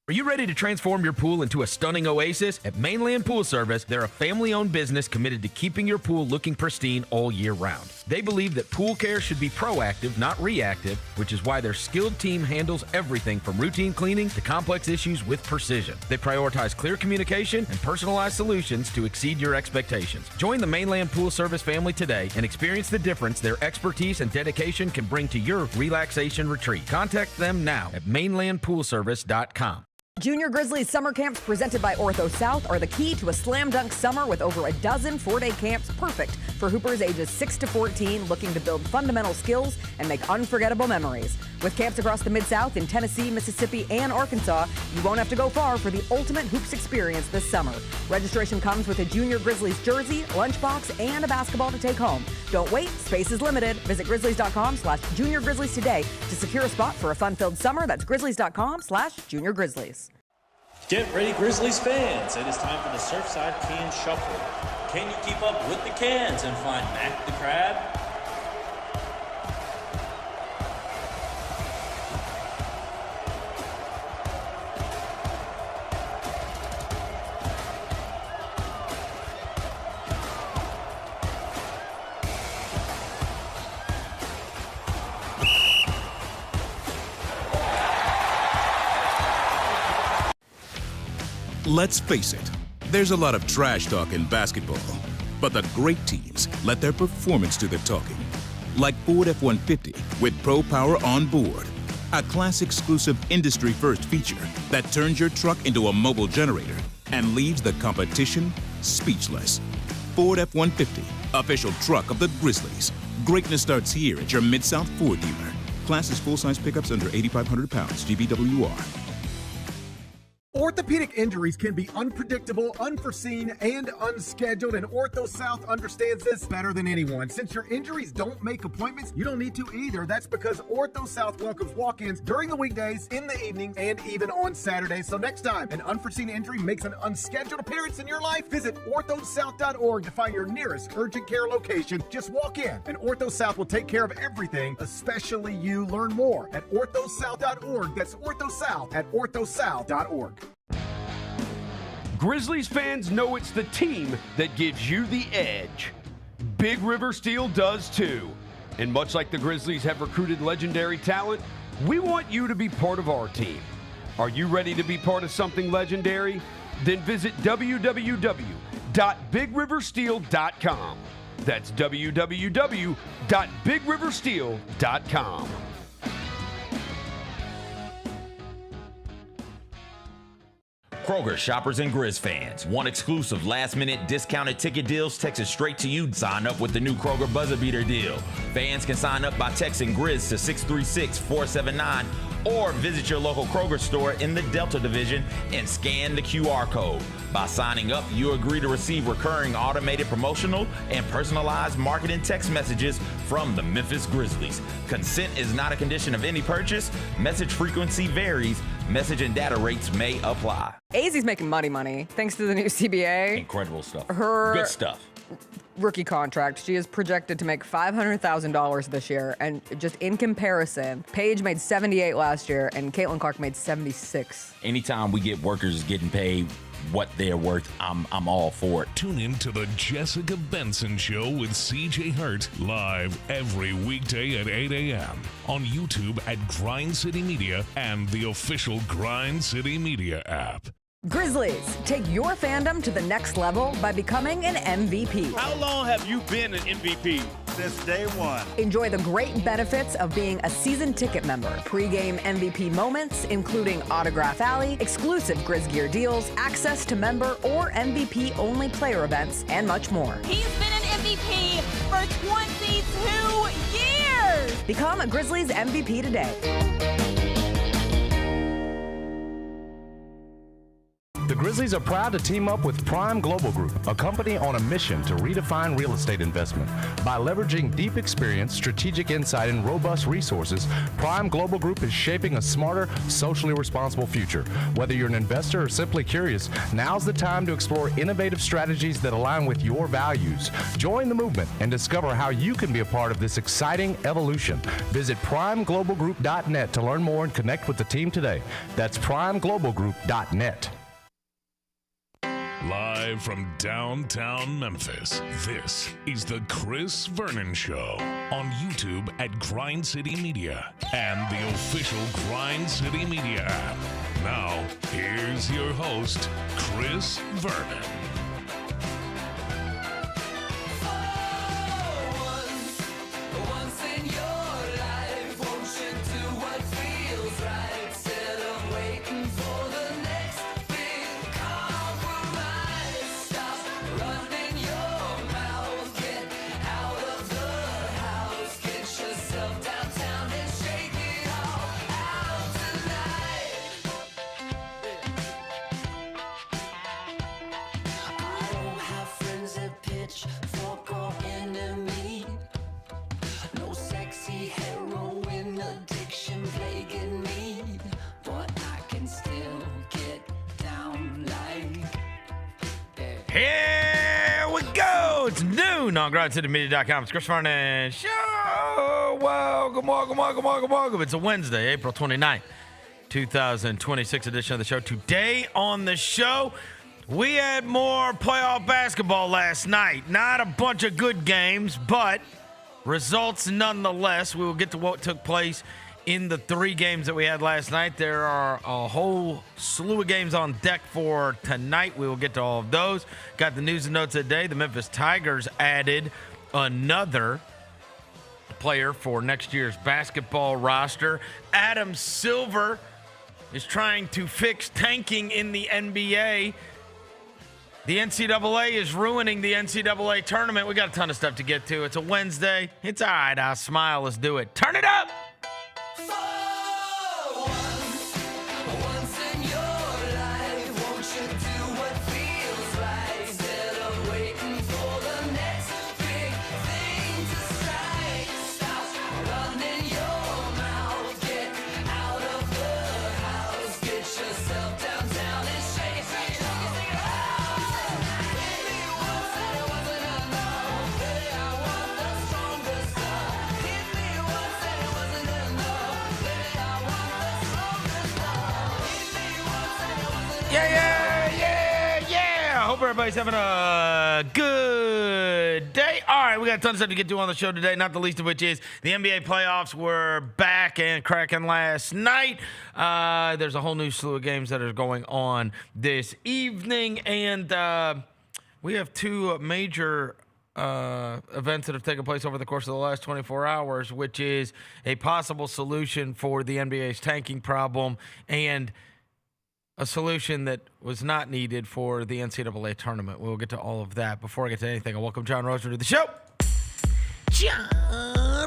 Are you ready to transform your pool into a stunning oasis? At Mainland Pool Service, they're a family-owned business committed to keeping your pool looking pristine all year round. They believe that pool care should be proactive, not reactive, which is why their skilled team handles everything from routine cleaning to complex issues with precision. They prioritize clear communication and personalized solutions to exceed your expectations. Join the Mainland Pool Service family today and experience the difference their expertise and dedication can bring to your relaxation retreat. Contact them now at mainlandpoolservice.com. Junior Grizzlies summer camps presented by Ortho South are the key to a slam dunk summer with over a dozen 4-day camps perfect for hoopers ages 6 to 14 looking to build fundamental skills and make unforgettable memories. With camps across the Mid-South in Tennessee, Mississippi, and Arkansas, you won't have to go far for the ultimate hoops experience this summer. Registration comes with a Junior Grizzlies jersey, lunchbox, and a basketball to take home. Don't wait, space is limited. Visit grizzlies.com/Junior Grizzlies today to secure a spot for a fun-filled summer. That's grizzlies.com/Junior Grizzlies. Get ready, Grizzlies fans. It is time for the Surfside Can Shuffle. Can you keep up with the cans and find Mac the Crab? Let's face it, there's a lot of trash talk in basketball, but the great teams let their performance do the talking. Like Ford F-150 with Pro Power on board, a class-exclusive industry-first feature that turns your truck into a mobile generator and leaves the competition speechless. Ford F-150, official truck of the Grizzlies. Greatness starts here at your Mid-South Ford dealer. Class is full-size pickups under 8,500 pounds, GVWR. Orthopedic injuries can be unpredictable, unforeseen, and unscheduled, and Ortho South understands this better than anyone. Since your injuries don't make appointments, you don't need to either. That's because Ortho South welcomes walk-ins during the weekdays, in the evenings, and even on Saturdays. So next time an unforeseen injury makes an unscheduled appearance in your life, visit orthosouth.org to find your nearest urgent care location. Just walk in, and Ortho South will take care of everything, especially you. Learn more at orthosouth.org. That's orthosouth at orthosouth.org. Grizzlies fans know it's the team that gives you the edge. Big River Steel does too. And much like the Grizzlies have recruited legendary talent, we want you to be part of our team. Are you ready to be part of something legendary? Then visit www.bigriversteel.com. That's www.bigriversteel.com. Kroger shoppers and Grizz fans. Want exclusive last-minute discounted ticket deals texted straight to you? Sign up with the new Kroger Buzzer Beater deal. Fans can sign up by texting Grizz to 636-479 or visit your local Kroger store in the Delta Division and scan the QR code. By signing up, you agree to receive recurring automated promotional and personalized marketing text messages from the Memphis Grizzlies. Consent is not a condition of any purchase. Message frequency varies. Message and data rates may apply. AZ's making money thanks to the new CBA. Incredible stuff. Her good stuff. Rookie contract. She is projected to make $500,000 this year, and just in comparison, Paige made $78,000 last year, and Caitlin Clark made $76,000. Anytime we get workers getting paid what they're worth, I'm all for it. Tune in to the Jessica Benson Show with CJ Hurt live every weekday at 8 a.m. on YouTube at Grind City Media and the official Grind City Media app. Grizzlies, take your fandom to the next level by becoming an MVP. How long have you been an MVP? Since day one. Enjoy the great benefits of being a season ticket member. Pre-game MVP moments, including Autograph Alley, exclusive Grizz gear deals, access to member or MVP-only player events, and much more. He's been an MVP for 22 years! Become a Grizzlies MVP today. The The Grizzlies are proud to team up with Prime Global Group, a company on a mission to redefine real estate investment. By leveraging deep experience, strategic insight, and robust resources, Prime Global Group is shaping a smarter, socially responsible future. Whether you're an investor or simply curious, now's the time to explore innovative strategies that align with your values. Join the movement and discover how you can be a part of this exciting evolution. Visit primeglobalgroup.net to learn more and connect with the team today. That's primeglobalgroup.net. Live from downtown Memphis, this is the Chris Vernon Show on YouTube at Grind City Media and the official Grind City Media app. Now, here's your host, Chris Vernon. Here we go. It's noon on GrindCityMedia.com. It's Chris Vernon Show. Welcome. It's a Wednesday, April 29th, 2026 edition of the show. Today on the show, we had more playoff basketball last night. Not a bunch of good games, but results nonetheless. We will get to what took place in the 3 games that we had last night. There are a whole slew of games on deck for tonight. We will get to all of those. Got the news and notes of the day. The Memphis Tigers added another player for next year's basketball roster. Adam Silver is trying to fix tanking in the NBA. The NCAA is ruining the NCAA tournament. We got a ton of stuff to get to. It's a Wednesday. It's all right. I'll smile. Let's do it. Turn it up. Yeah. I hope everybody's having a good day. All right, we got a ton of stuff to get to on the show today, not the least of which is the NBA playoffs were back and cracking last night. There's a whole new slew of games that are going on this evening, and we have 2 major events that have taken place over the course of the last 24 hours, which is a possible solution for the NBA's tanking problem and a solution that was not needed for the NCAA tournament. We'll get to all of that. Before I get to anything, I welcome John Roser to the show. John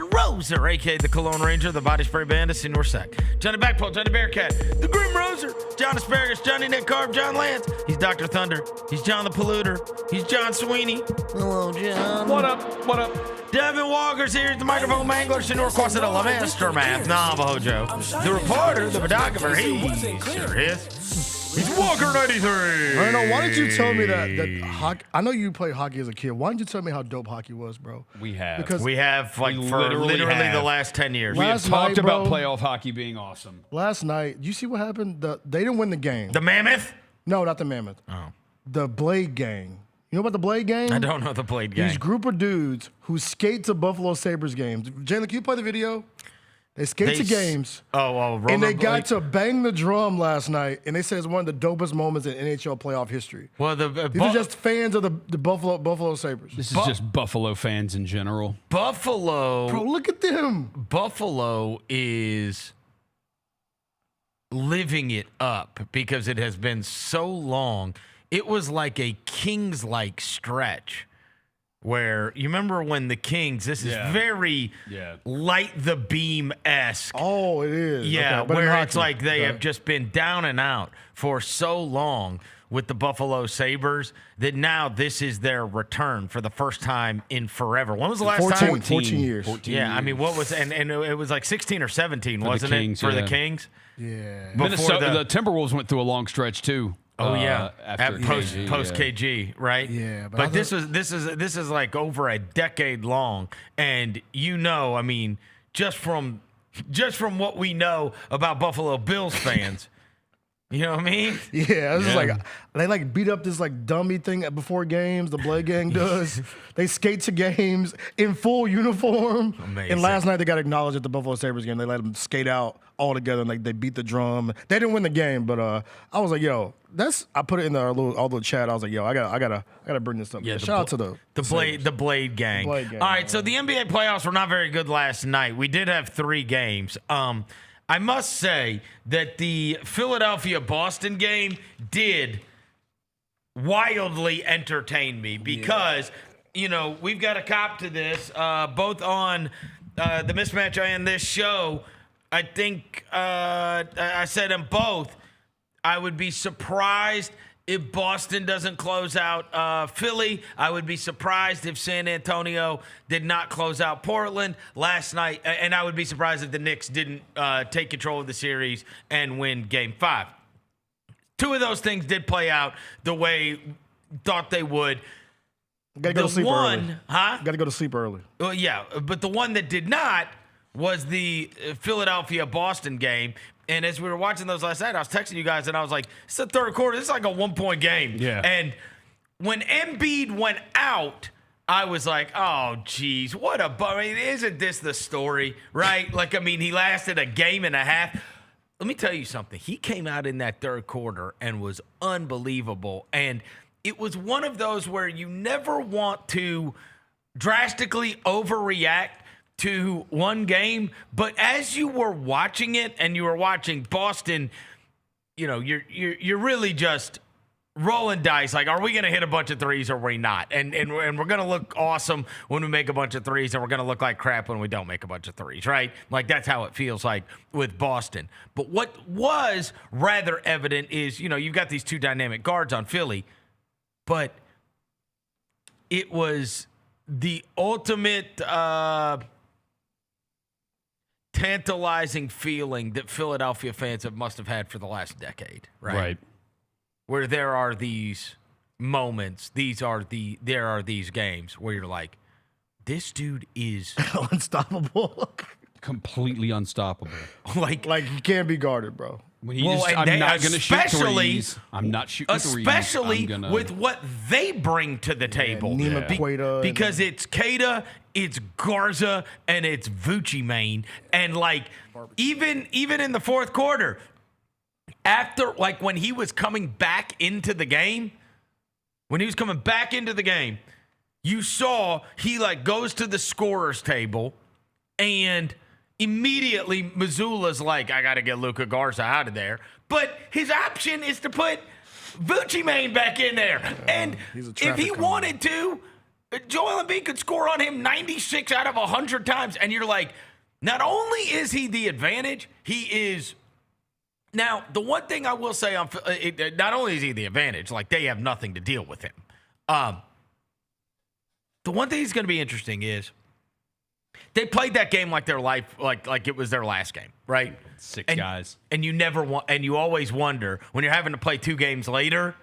Roser, a.k.a. the Cologne Ranger, the Body Spray Bandit, Senior Sec. Johnny Backpole, Johnny Bearcat, the Grim Roser, John Asparagus, Johnny Nick Carb, John Lance. He's Dr. Thunder. He's John the Polluter. He's John Sweeney. Hello, John. What up? Devin Walker's here. He's the microphone mangler, Senior Quasadilla, Master Math, Navajo Joe. The reporter, the photographer, he sure is. He's Walker 93. I don't know. Why didn't you tell me that hockey? I know you played hockey as a kid. Why didn't you tell me how dope hockey was, bro? We have. Because we have for literally the last 10 years. We have talked about playoff hockey being awesome. Last night, you see what happened? They didn't win the game. The Mammoth? No, not the Mammoth. Oh. The Blade Gang. You know about the Blade Gang? I don't know the Blade Gang. These group of dudes who skate to Buffalo Sabres games. Jaylen, can you play the video? They skate to games. And they got to bang the drum last night, and they said it's one of the dopest moments in NHL playoff history. Well, these are just fans of the Buffalo Sabres. This is just Buffalo fans in general. Buffalo. Bro, look at them. Buffalo is living it up because it has been so long. It was like a Kings-like stretch. Where you remember when the Kings, this is very Light the Beam-esque. Oh, it is. Yeah, okay, where it's like they have just been down and out for so long. with the Buffalo Sabres that now this is their return for the first time in forever. When was the last time? 14 years. 14 years. I mean, what was and it was like 16 or 17, wasn't it, for the Kings? Yeah. Minnesota, the Timberwolves went through a long stretch too. Oh yeah, after post KG, right? Yeah, but this is like over a decade long, and I mean, just from what we know about Buffalo Bills fans. You know what I mean? Yeah, it's just like they beat up this dummy thing before games. The Blade Gang does. They skate to games in full uniform. Amazing. And last night they got acknowledged at the Buffalo Sabres game. They let them skate out all together and they beat the drum. They didn't win the game, but I was like, yo, I put it in our little chat. I was like, yo, I gotta bring this up. Yeah, shout out to the Blade Gang. All right, so the NBA playoffs were not very good last night. We did have 3 games. I must say that the Philadelphia-Boston game did wildly entertain me because, we've got to cop to this, both on the mismatch and this show. I think I said them both. I would be surprised if Boston doesn't close out Philly. I would be surprised if San Antonio did not close out Portland last night. And I would be surprised if the Knicks didn't take control of the series and win Game 5. 2 of those things did play out the way thought they would. Gotta go to sleep early. Gotta go to sleep early. Well, yeah, but the one that did not was the Philadelphia-Boston game. And as we were watching those last night, I was texting you guys, and I was like, it's the third quarter. This is like a 1-point game. Yeah. And when Embiid went out, I was like, oh, geez, what a bummer. I mean, isn't this the story, right? He lasted a game and a half. Let me tell you something. He came out in that third quarter and was unbelievable. And it was one of those where you never want to drastically overreact to one game, but as you were watching it and you were watching Boston, you're really just rolling dice. Like, are we going to hit a bunch of threes or are we not? And we're going to look awesome when we make a bunch of threes, and we're going to look like crap when we don't make a bunch of threes, right? Like, that's how it feels like with Boston. But what was rather evident is, you've got these 2 dynamic guards on Philly, but it was the ultimate tantalizing feeling that Philadelphia fans must have had for the last decade, right? Right. Where there are these moments, there are these games where you're like, this dude is unstoppable. Completely unstoppable. Like he can't be guarded, bro. I'm not going to shoot threes. I'm not shooting threes. Especially with what they bring to the table. Because it's Queta, it's Garza, and it's Vucci Mane. And even in the fourth quarter, after when he was coming back into the game, you saw he goes to the scorer's table and immediately Missoula's like, I got to get Luka Garza out of there. But his option is to put Vucci Mane back in there. And if he wanted to, Joel Embiid could score on him 96 out of 100 times. And you're like, not only is he the advantage, he is. Now, the one thing I will say not only is he the advantage, they have nothing to deal with him. The one thing that's going to be interesting is they played that game like their life, like it was their last game, right? 6 guys. And you always wonder when you're having to play 2 games later,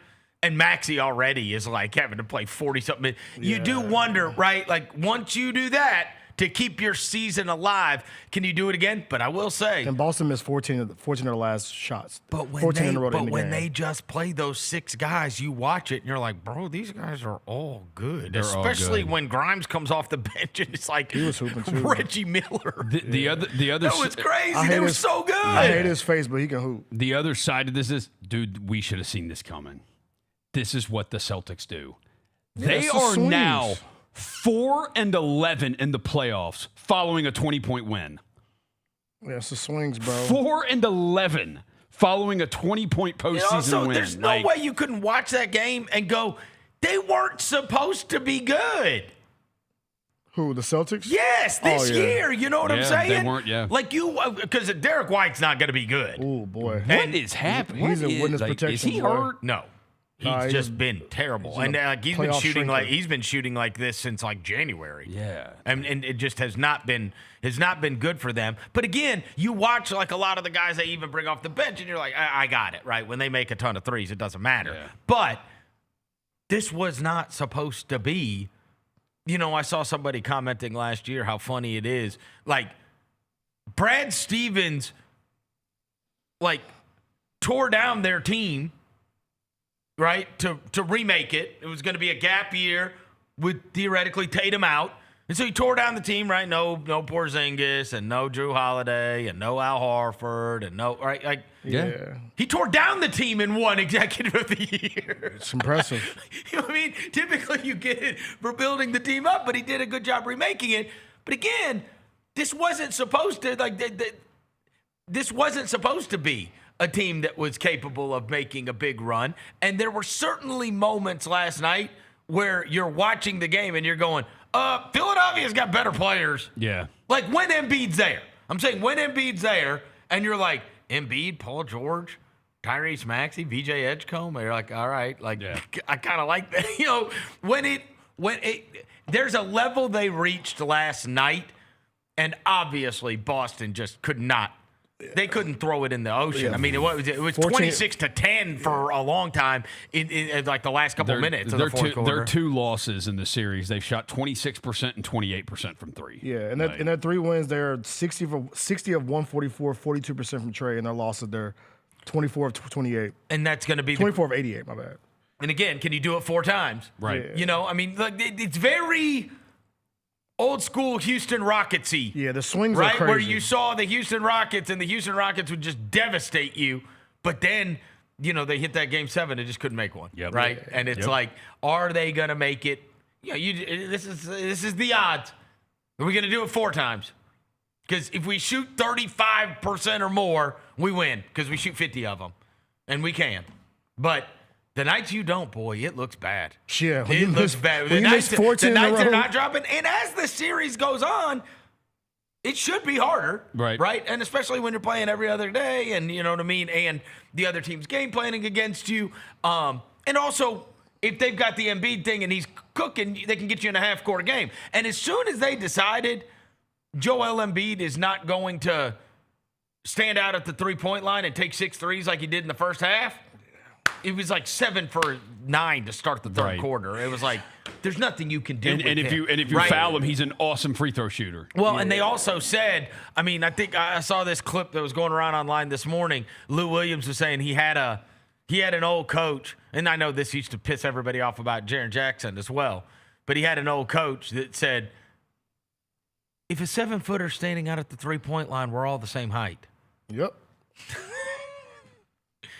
and Maxey already is having to play 40-something. You do wonder, right? Once you do that, to keep your season alive, can you do it again? But I will say, and Boston missed 14 of the last shots. But when 14 in a row they just play those 6 guys, you watch it and you're like, bro, these guys are all good. They're Especially all good. when Grimes comes off the bench and it's like he was hooping too, Reggie Miller. The other that was crazy. They were so good. I hate his face, but he can hoop. The other side of this is, dude, we should have seen this coming. This is what the Celtics do. They are now 4-11 in the playoffs following a 20-point win. Yeah, it's the swings, bro. 4-11 following a 20-point postseason win. There's no way you couldn't watch that game and go, they weren't supposed to be good. Who, the Celtics? Yes, this year. You know what I'm saying? They weren't, because Derek White's not going to be good. Oh, boy. What is happening? He's in witness protection. Is he hurt? No. He's just been terrible, and he's been shooting like this since like January. Yeah, and it just has not been good for them. But again, you watch like a lot of the guys they even bring off the bench, and you're like, I got it right. When they make a ton of threes, it doesn't matter. Yeah. But this was not supposed to be. You know, I saw somebody commenting last year how funny it is. Like Brad Stevens, like tore down their team. Right, to remake it. It was going to be a gap year with theoretically Tatum out. And so he tore down the team, right? No Porzingis and no Drew Holiday and no Al Horford and no, right? Like, yeah. He tore down the team and won Executive of the Year. It's impressive. You know what I mean? Typically you get it for building the team up, but he did a good job remaking it. But again, this wasn't supposed to, this wasn't supposed to be a team that was capable of making a big run. And there were certainly moments last night where you're watching the game and you're going, Philadelphia's got better players. Yeah. Like when Embiid's there. I'm saying when Embiid's there and you're like, Embiid, Paul George, Tyrese Maxey, VJ Edgecombe. And you're like, all right, like I kind of like that. You know, when there's a level they reached last night, and obviously Boston just could not. They couldn't throw it in the ocean. I mean, it was 26-10 for a long time in like the last couple minutes of the fourth quarter. Their two losses in the series, they've shot 26% and 28% from three. Yeah, and that 3 wins, they're 60 of 144, 42% from Trey, and their losses, they're 24 of 28. And that's going to be 24 of 88, my bad. And again, can you do it 4 times? Right. Yeah. You know, I mean, like, it's very old school Houston Rockets-y. Yeah, the swings right? are crazy. Where you saw the Houston Rockets, and the Houston Rockets would just devastate you, but then, you know, they hit that game 7 and just couldn't make one. Yep. Right? Yeah. And it's like, are they going to make it? You know, this is the odds. Are we going to do it 4 times? Because if we shoot 35% or more, we win because we shoot 50 of them. And we can. But the nights you don't, boy, it looks bad. Yeah, it looks bad. The nights are not dropping. And as the series goes on, it should be harder. Right. And especially when you're playing every other day and, you know what I mean, and the other team's game planning against you. And also, if they've got the Embiid thing and he's cooking, they can get you in a half-court game. And as soon as they decided Joel Embiid is not going to stand out at the three-point line and take 6 threes like he did in the first half, it was like 7 for 9 to start the third quarter. It was like, there's nothing you can do. And if you foul him, he's an awesome free throw shooter. Well, and they also said, I mean, I think I saw this clip that was going around online this morning. Lou Williams was saying he had an old coach, and I know this used to piss everybody off about Jaren Jackson as well, but he had an old coach that said, if a 7-footer standing out at the three-point line, we're all the same height. Yep.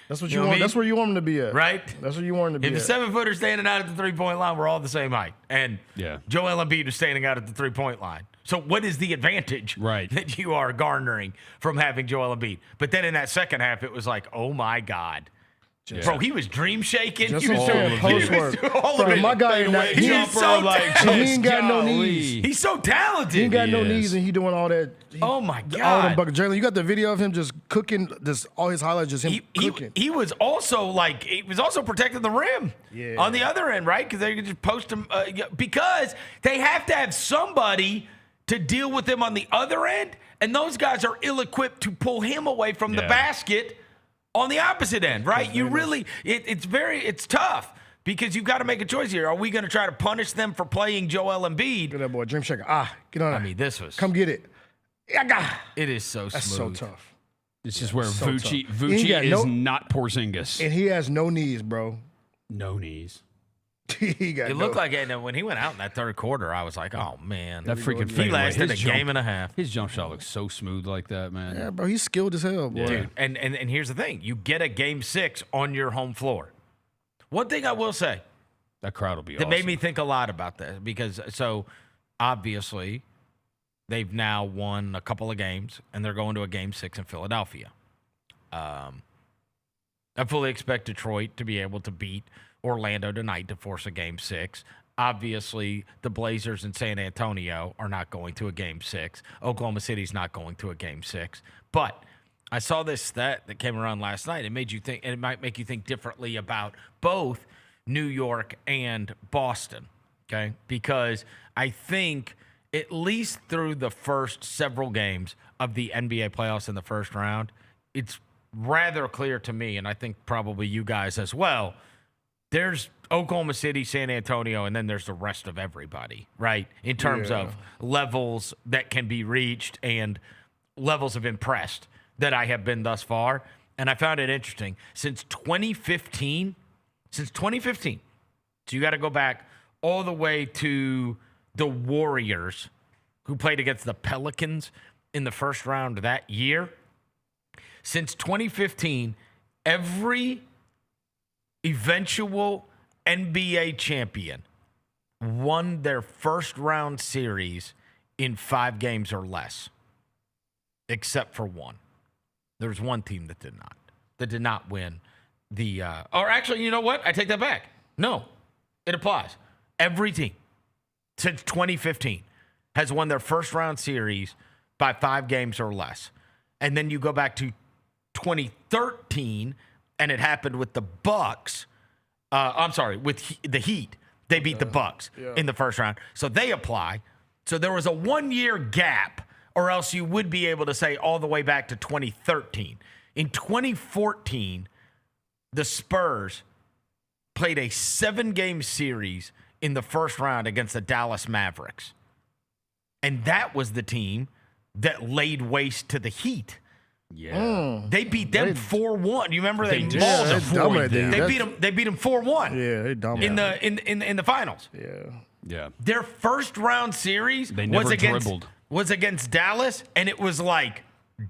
That's what you want. That's where you want him to be at. Right? That's where you want him to be at. If a 7-footer standing out at the three-point line, we're all the same height. And Joel Embiid is standing out at the three-point line. So what is the advantage that you are garnering from having Joel Embiid? But then in that second half, it was like, oh, my God. Bro, he was dream shaking. Just he was doing post work. All of it. My guy, he ain't got no knees. He's so talented. He ain't got no knees, and he doing all that. Oh my God! All them buckets. Jalen, you got the video of him just cooking. This all his highlights, just him cooking. He was also protecting the rim on the other end, right? Because they could just post him because they have to have somebody to deal with him on the other end, and those guys are ill-equipped to pull him away from the basket on the opposite end, right? You really, it's tough because you've got to make a choice here. Are we going to try to punish them for playing Joel Embiid? Look at that boy, Dream Shaker. Get on. I mean, this was. Come get it. It is so That's smooth. so tough. This is where Vucci is not Porzingis. And he has no knees, bro. No knees. It looked like it when he went out in that third quarter. I was like, oh man, that freaking he lasted a game and a half. His jump shot looks so smooth like that, man. Yeah, bro, he's skilled as hell, boy. Dude, and here's the thing: you get a game 6 on your home floor. One thing I will say, that crowd will be that awesome. made me think a lot about that because obviously they've now won a couple of games and they're going to a game 6 in Philadelphia. I fully expect Detroit to be able to beat Orlando tonight to force a game 6. Obviously, the Blazers in San Antonio are not going to a game 6. Oklahoma City's not going to a game 6. But I saw this stat that came around last night. It made you think, and it might make you think differently about both New York and Boston, okay? Because I think at least through the first several games of the NBA playoffs in the first round, it's rather clear to me, and I think probably you guys as well, there's Oklahoma City, San Antonio, and then there's the rest of everybody, right? In terms of levels that can be reached and levels of impressed that I have been thus far. And I found it interesting. Since 2015, so you got to go back all the way to the Warriors, who played against the Pelicans in the first round that year. Since 2015, every eventual NBA champion won their first round series in 5 games or less, except for one. There was one team that did not win the or actually, you know what? I take that back. No, it applies. Every team since 2015 has won their first round series by 5 games or less. And then you go back to 2013, and it happened with the Bucks. With the Heat. They beat the Bucks in the first round. So they apply. So there was a 1-year gap, or else you would be able to say all the way back to 2013. In 2014, the Spurs played a 7-game series in the first round against the Dallas Mavericks. And that was the team that laid waste to the Heat. Yeah. They beat them 4-1. You remember they mauled them. They beat them 4-1. Yeah, they dominated in the finals. Yeah. Their first round series was against Dallas, and it was like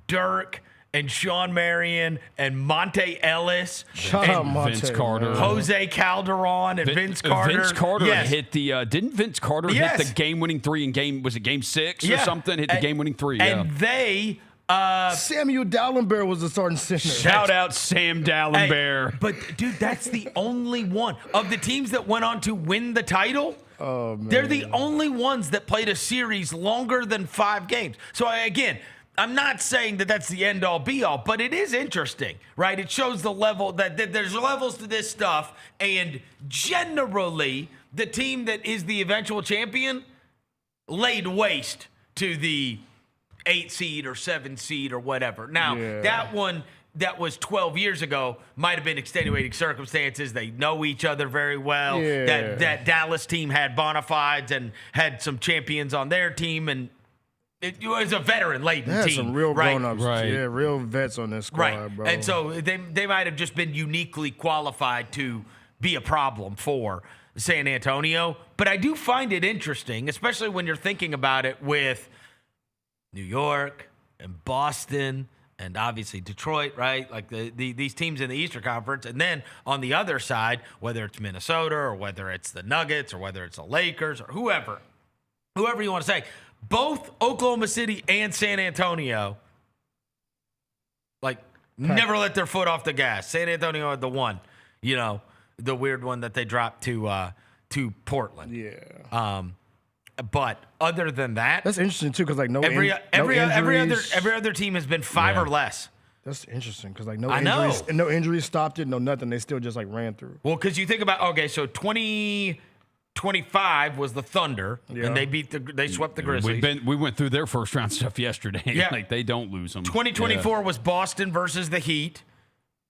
Dirk and Sean Marion and Monte Ellis and Vince Carter, Jose Calderon and Vince Carter. Vince Carter hit the didn't Vince Carter hit the game-winning 3 in game 6 or something? Hit the game-winning 3. And they Samuel Dallenberg was the starting center. Shout out Sam Dallenberg. Hey, but dude, that's the only one of the teams that went on to win the title. Oh, man. They're the only ones that played a series longer than 5 games. So again, I'm not saying that that's the end-all, be-all, but it is interesting, right? It shows the level that there's levels to this stuff, and generally, the team that is the eventual champion laid waste to the 8 seed or 7 seed or whatever. Now, that one that was 12 years ago might have been extenuating circumstances. They know each other very well. That Dallas team had bona fides and had some champions on their team, and it was a veteran-laden team. Some real grown-ups. Right. Yeah, real vets on this squad, bro. And so they might have just been uniquely qualified to be a problem for San Antonio. But I do find it interesting, especially when you're thinking about it with New York and Boston and obviously Detroit, right? Like these teams in the Eastern Conference. And then on the other side, whether it's Minnesota or whether it's the Nuggets or whether it's the Lakers or whoever you want to say, both Oklahoma City and San Antonio, never let their foot off the gas. San Antonio had the one, the weird one that they dropped to Portland. Yeah. But other than that, that's interesting too, because every other team has been 5 or less. That's interesting because no injuries stopped it, no nothing. They still just ran through. Well, because you think about so 2025 was the Thunder, and they swept the Grizzlies. We went through their first round stuff yesterday. Yeah. They don't lose them. 2024 was Boston versus the Heat.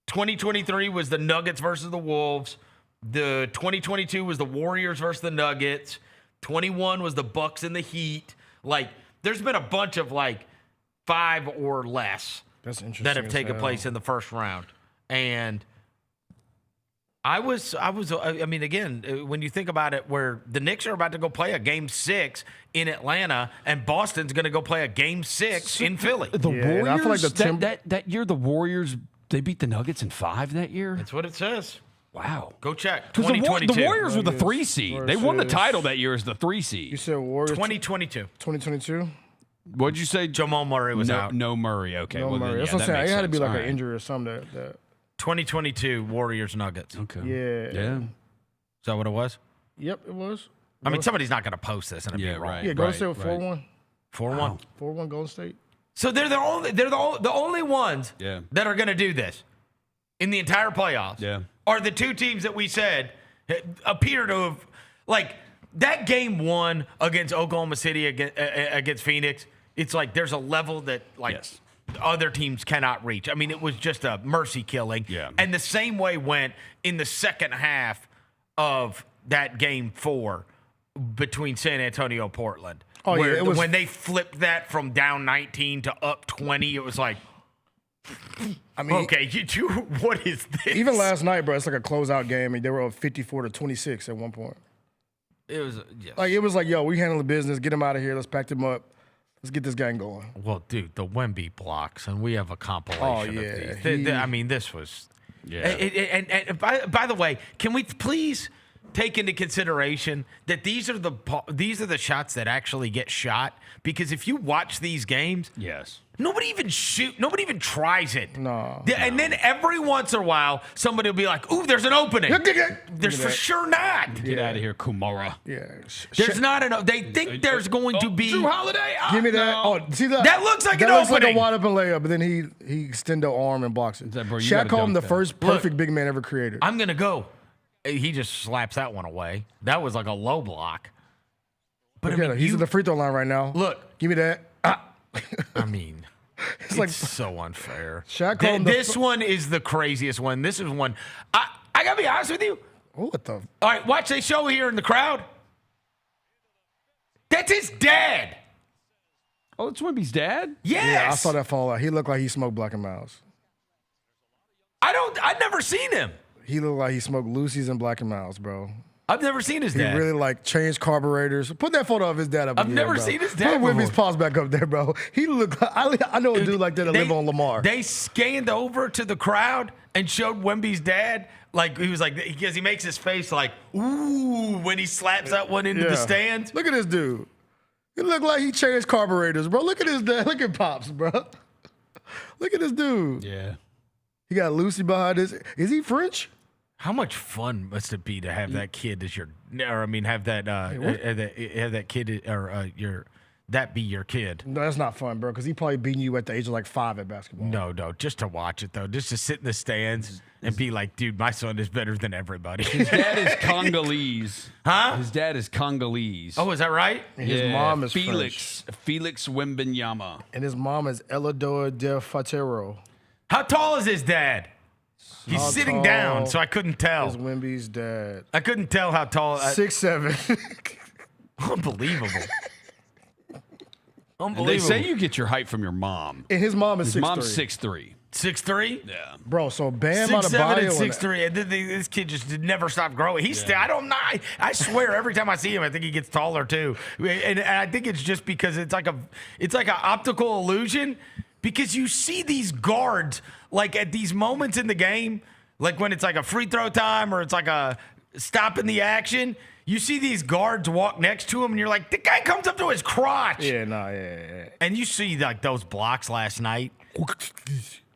2023 was the Nuggets versus the Wolves. The 2022 was the Warriors versus the Nuggets. 21 was the Bucks and the Heat. There's been a bunch of 5 or less that have taken place in the first round. And I mean, again, when you think about it, where the Knicks are about to go play a Game 6 in Atlanta, and Boston's going to go play a Game 6 in Philly. The Warriors, I feel like that year, the Warriors, they beat the Nuggets in 5 that year? That's what it says. Wow. Go check. 2022. The Warriors were the 3 seed. They won the title that year as the 3 seed. You said Warriors. 2022. 2022? What'd you say? Jamal Murray was out. No Murray. Okay. No Murray. That's what I'm saying. It had to be an injury or something. 2022 Warriors Nuggets. Okay. Yeah. Is that what it was? Yep, it was. I mean, somebody's not going to post this and it'd be wrong. Right. Yeah, Golden State with 4-1. 4-1. 4-1 Golden State. So they're the only ones that are going to do this in the entire playoffs. Yeah. Are the 2 teams that we said appear to have, like, that game 1 against Oklahoma City against Phoenix, it's like there's a level that, like, other teams cannot reach. I mean, it was just a mercy killing. Yeah. And the same way went in the second half of that game 4 between San Antonio and Portland. Oh, where, yeah, it was, when they flipped that from down 19 to up 20, it was like, I mean, okay, what is this? Even last night, bro, it's like a closeout game. I mean, they were up 54-26 at one point. It was it was like, yo, we handle the business. Get him out of here. Let's pack them up. Let's get this gang going. Well, dude, the Wemby blocks, and we have a compilation of these. I mean, this was. Yeah. And by the way, can we please take into consideration that these are the shots that actually get shot? Because if you watch these games, nobody even tries it. No. And then every once in a while, somebody will be like, "Ooh, there's an opening." There's for sure not. Get out of here, Kumara. Yeah. There's not an. They think there's going to be. Drew Holiday. Give me that. No. Oh, see that? That looks like that an looks opening. like a wide open layup, but then he extend the arm and blocks it. Bro, Shaq called him the first perfect big man ever created. I'm gonna go. He just slaps that one away. That was like a low block. But I mean, he's at the free throw line right now. Look, give me that. I mean, it's like so unfair. Shaq called him this one is the craziest one. This is one. I gotta be honest with you. What the? All right, watch they show here in the crowd. That's his dad. Oh, it's Wemby's dad? Yes. Yeah, I saw that fall out. He looked like he smoked Black and Miles. I've never seen him. He looked like he smoked Lucy's and Black and Miles, bro. I've never seen his dad. He really like changed carburetors. Put that photo of his dad up. I've again, never bro. seen his dad. Put Wemby's paws back up there, bro. He looked. I know a dude like that live on Lamar. They scanned over to the crowd and showed Wemby's dad. Like he was like, because he makes his face like, ooh, when he slaps that one into the stands. Look at this dude. He look like he changed carburetors, bro. Look at his dad. Look at Pops, bro. Look at this dude. Yeah. He got Lucy behind this. Is he French? How much fun must it be to have that kid as your, or I mean, have that have that kid or that be your kid? No, that's not fun, bro. Because he probably beating you at the age of like 5 at basketball. No, just to watch it though, just to sit in the stands and be like, dude, my son is better than everybody. His dad is Congolese. Huh? His dad is Congolese. Oh, is that right? And his mom is Felix. French. Felix Wembanyama. And his mom is Eladoa Del Fatero. How tall is his dad? He's sitting down, so I couldn't tell. Is Wemby's dad? I couldn't tell how tall. 6'7". Unbelievable. And they say you get your height from your mom. And his mom is 6'3". His mom's 6'3". 6'3"? Yeah. Bro, so Bam out of 6'7" bio. and 6'3". And this kid just did never stop growing. He's still, I don't know. I swear every time I see him, I think he gets taller too. And I think it's just because it's like an optical illusion. Because you see these guards, like at these moments in the game, like when it's like a free throw time or it's like a stop in the action, you see these guards walk next to him and you're like, the guy comes up to his crotch. Yeah. And you see like those blocks last night.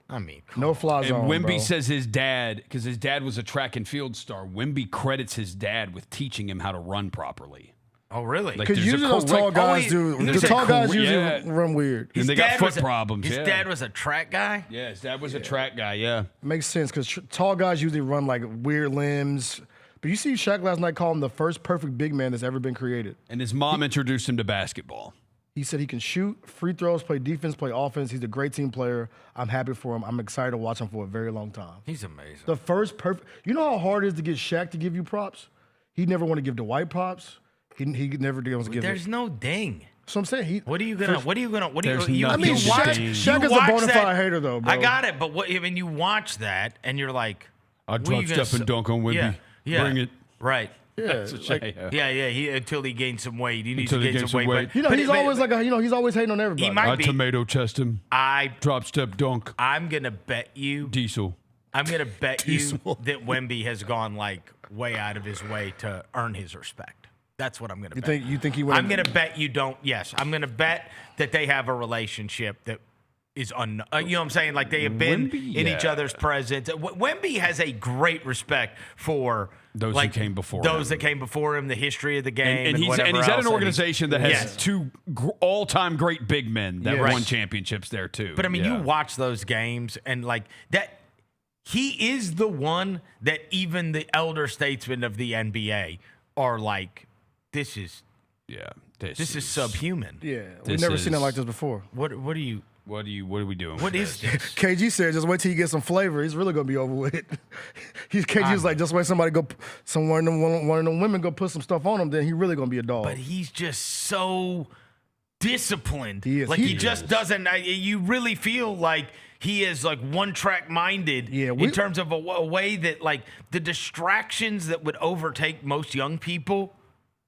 I mean, no fly zone, And Wemby bro. says his dad, because his dad was a track and field star, Wemby credits his dad with teaching him how to run properly. Oh, really? Because usually those tall guys do. The tall guys usually run weird. And they got foot problems. His dad was a track guy? Yeah, his dad was a track guy, yeah. Makes sense because tall guys usually run like weird limbs. But you see Shaq last night call him the first perfect big man that's ever been created. And his mom introduced him to basketball. He said he can shoot, free throws, play defense, play offense. He's a great team player. I'm happy for him. I'm excited to watch him for a very long time. He's amazing. The first perfect. You know how hard it is to get Shaq to give you props? He never want to give Dwight props. He never wants to give. There's no ding. So I'm saying What are you gonna? I mean, Shaq is a bona fide hater though, bro. I got it, but you watch that and you're like, I drop step and dunk on Wemby. Yeah. Bring it. Right. Yeah, Until he gains some weight. He needs to gain some weight. But, he's always like he's always hating on everybody. He might be. Tomato chest him. Drop step dunk. I'm gonna bet you. Diesel. I'm gonna bet you that Wemby has gone like way out of his way to earn his respect. That's what I'm gonna bet. You think he went? I'm gonna bet you don't. Yes, I'm gonna bet that they have a relationship that is you know what I'm saying? Like they have been Wemby, in each other's presence. Wemby has a great respect for those who came before that came before him, the history of the game, and he's at an organization that has two all-time great big men that won championships there too. But I mean, you watch those games and like that. he is the one that even the elder statesmen of the NBA are like, this is subhuman. Yeah, we've never seen it like this before. What are we doing? What is this? KG said, just wait till you get some flavor. He's really gonna be over with it. KG was like, just wait somebody one of them women go put some stuff on him, then he really gonna be a dog. But he's just so disciplined. He is. Like he just doesn't. You really feel like he is like one-track minded in terms of a way that like the distractions that would overtake most young people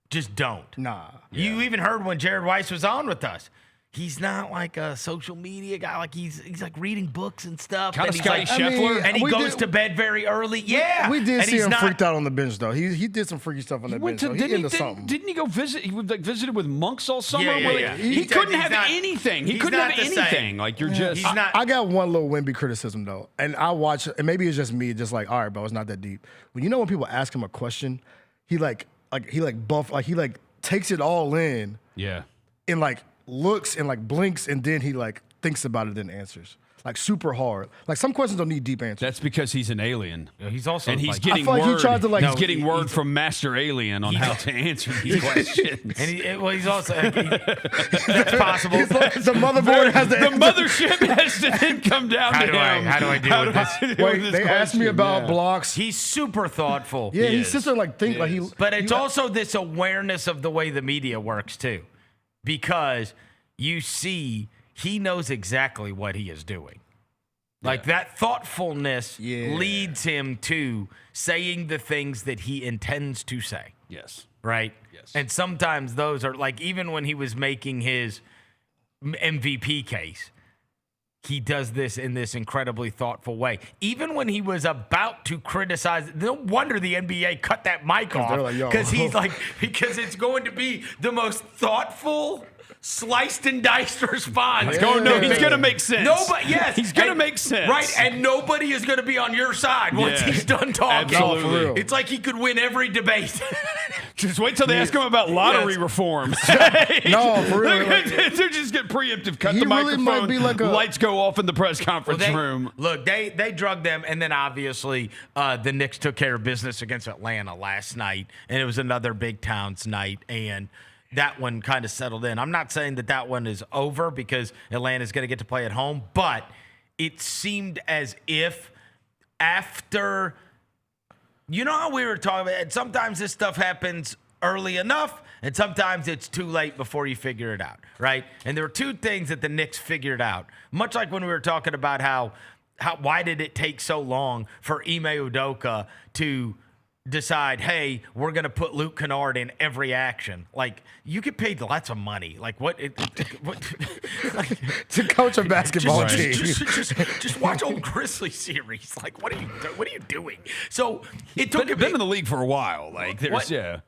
just don't. Nah. You even heard when Jared Weiss was on with us. He's not like a social media guy. Like he's like reading books and stuff. Kind of Scotty like, Scheffler. And he goes to bed very early. Yeah. We did see him freaked out on the bench, though. He did some freaky stuff on the bench. Didn't he go visit? He visited with monks all summer. Yeah. He couldn't have anything. He couldn't have anything. Like you're just. I got one little Wemby criticism though, and I watch, and maybe it's just me, just like, all right, bro, it's not that deep. When when people ask him a question, he takes it all in. Yeah. And like looks and like blinks, and then he like thinks about it and answers. Like super hard. Like some questions don't need deep answers. That's because he's an alien. Yeah, he's also he's like, getting word. He's getting word from Master Alien on how to answer these questions. And he's also that's possible. Like, the motherboard has the mothership has to then come down to him. How do I deal with this? Wait, they asked me about blocks. He's super thoughtful. Yeah, he sits there like think like he. But it's also this awareness of the way the media works too, because you see. He knows exactly what he is doing. Like that thoughtfulness leads him to saying the things that he intends to say. Yes. Right? Yes. And sometimes those are like, even when he was making his MVP case, he does this in this incredibly thoughtful way. Even when he was about to criticize, no wonder the NBA cut that mic off. Because because it's going to be the most thoughtful, sliced and diced response. He's going to make sense. He's going to make sense. Right, and nobody is going to be on your side once he's done talking. Absolutely. It's like he could win every debate. Just wait till they ask him about lottery reforms. No, for real. They're just get preemptive. Cut the microphone. Might be like lights go off in the press conference room. Look, they drugged them, and then obviously the Knicks took care of business against Atlanta last night, and it was another big Towns night, and that one kind of settled in. I'm not saying that one is over because Atlanta's going to get to play at home, but it seemed as if after, you know how we were talking about, sometimes this stuff happens early enough, and sometimes it's too late before you figure it out, right? And there were two things that the Knicks figured out, much like when we were talking about why did it take so long for Ime Udoka to decide, hey, we're going to put Luke Kennard in every action. Like, you get paid lots of money. Like, what to coach a basketball team. Just watch old Grizzly series. Like, what are you doing? So it took been in the league for a while. Like, there's are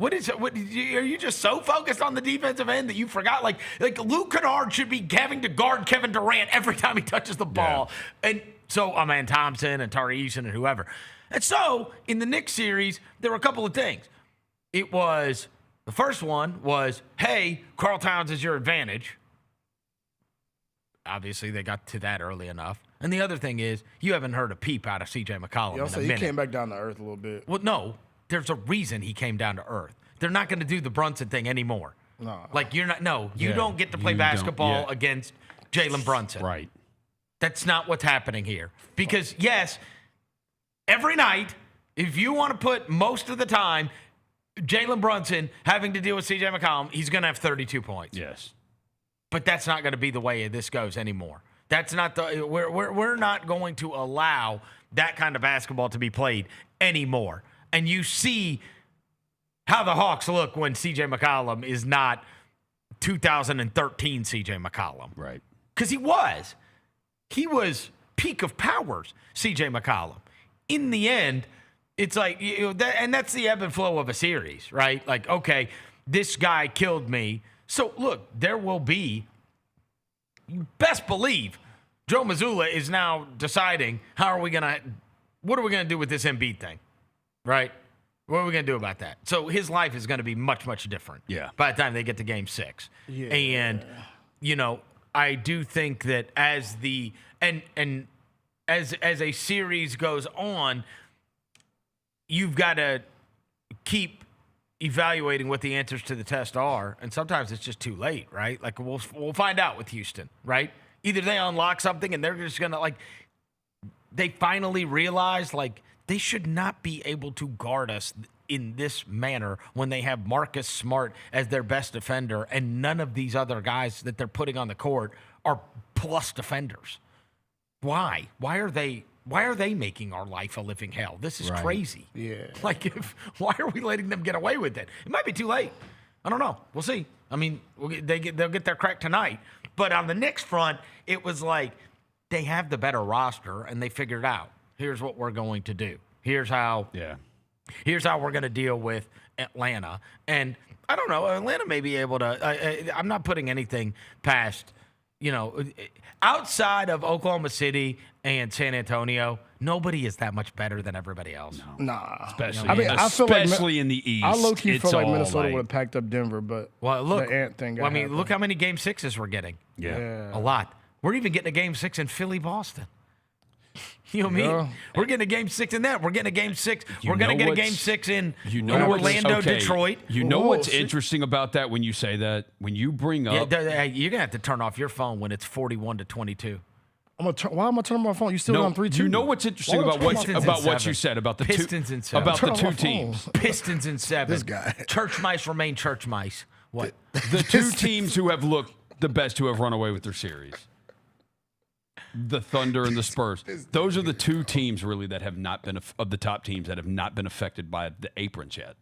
you just so focused on the defensive end that you forgot? Like Luke Kennard should be having to guard Kevin Durant every time he touches the ball. Yeah. And so, Thompson and Tari Eason and whoever. And so, in the Knicks series, there were a couple of things. The first one was, hey, Karl Towns is your advantage. Obviously, they got to that early enough. And the other thing is, you haven't heard a peep out of C.J. McCollum in a minute. He came back down to earth a little bit. Well, no, there's a reason he came down to earth. They're not going to do the Brunson thing anymore. No. Like, you don't get to play basketball against Jalen Brunson. Right. That's not what's happening here. Because, yes, every night, if you want to put most of the time Jalen Brunson having to deal with C.J. McCollum, he's going to have 32 points. Yes. But that's not going to be the way this goes anymore. That's not we're not going to allow that kind of basketball to be played anymore. And you see how the Hawks look when C.J. McCollum is not 2013 C.J. McCollum. Right. Because he was peak of powers, C.J. McCollum. In the end, it's like, and that's the ebb and flow of a series, right? Like, okay, this guy killed me. So, look, there will be, you best believe, Joe Mazzulla is now deciding what are we going to do with this Embiid thing, right? What are we going to do about that? So his life is going to be much, much different by the time they get to Game 6. Yeah. And, I do think that as and as a series goes on, you've got to keep evaluating what the answers to the test are, and sometimes it's just too late, right? Like we'll find out with Houston, right? Either they unlock something and they're just gonna they finally realize they should not be able to guard us in this manner when they have Marcus Smart as their best defender and none of these other guys that they're putting on the court are plus defenders. Why? Why are they making our life a living hell? This is crazy. Yeah. Why are we letting them get away with it? It might be too late. I don't know. We'll see. I mean, they'll get their crack tonight. But on the Knicks front, it was like they have the better roster and they figured out, here's what we're going to do. Here's how we're going to deal with Atlanta. And I don't know, Atlanta may be able to I'm not putting anything past, outside of Oklahoma City and San Antonio, nobody is that much better than everybody else. No. Nah. Especially, I feel especially in the East. I low-key feel like Minnesota would have packed up Denver, but look, the Ant thing got look how many Game 6s we're getting. Yeah. A lot. We're even getting a Game 6 in Philly-Boston. You know what I mean? We're getting a Game 6 in that. We're getting a Game 6. We're going to get a Game 6 in Orlando, Detroit. You know what's interesting about that when you say that? When you bring up... you're going to have to turn off your phone when it's 41-22. Why am I turning my phone? You still on 3-2? You know what's interesting about what you said about the Pistons in 7. About the two teams. Pistons in 7. This guy. Church mice remain church mice. What? The two teams who have looked the best, who have run away with their series. The Thunder and the Spurs. Those are the two teams really that have not been of the top teams that have not been affected by the aprons yet.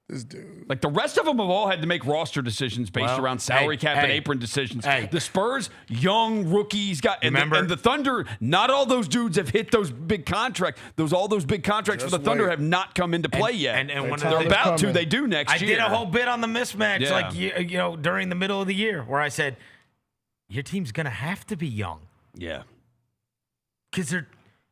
This dude. Like the rest of them have all had to make roster decisions based around salary cap and apron decisions. The Spurs, young rookies, and the Thunder, not all those dudes have hit those big contracts. All those big contracts for the Thunder have not come into play yet. And when they're about to, they do next year. I did a whole bit on the mismatch, during the middle of the year, where I said, your team's going to have to be young. Yeah. Because they're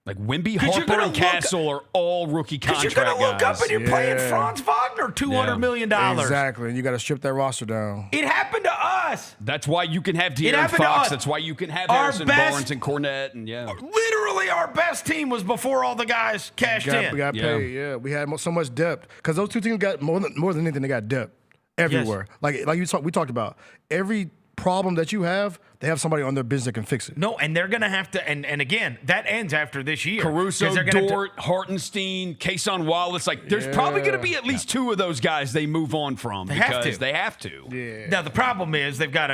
like Wemby, Harper, and Castle are all rookie contract guys. Because you're going to look up and you're playing Franz Wagner $200 million. Exactly. And you got to strip that roster down. It happened to us. That's why you can have De'Aaron Fox. That's why you can have Harrison Barnes and Cornette. And literally our best team was before all the guys cashed in. We got paid, We had so much depth. Because those two teams got more than anything, they got depth everywhere. Yes. Like we talked about. Every problem that you have, they have somebody on their business that can fix it. No, and they're going to have to, and again, that ends after this year. Caruso, Dort, Hartenstein, Kason Wallace. There's probably going to be at least two of those guys they move on from they have to. Yeah. Now, the problem is they've got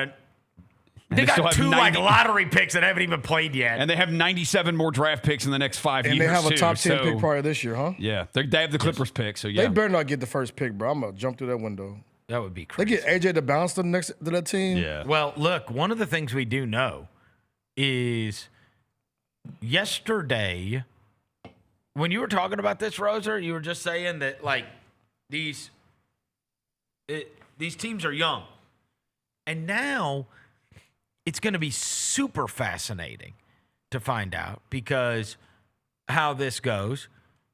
two lottery picks that haven't even played yet. And they have 97 more draft picks in the next 5 years, and they have a top 10 pick prior this year, huh? Yeah. They have the Clippers pick, so yeah. They better not get the first pick, bro. I'm going to jump through that window. That would be crazy. They get AJ to bounce to that team. Yeah. Well, look, one of the things we do know is yesterday, when you were talking about this, Roser, you were just saying that these teams are young, and now it's going to be super fascinating to find out how this goes,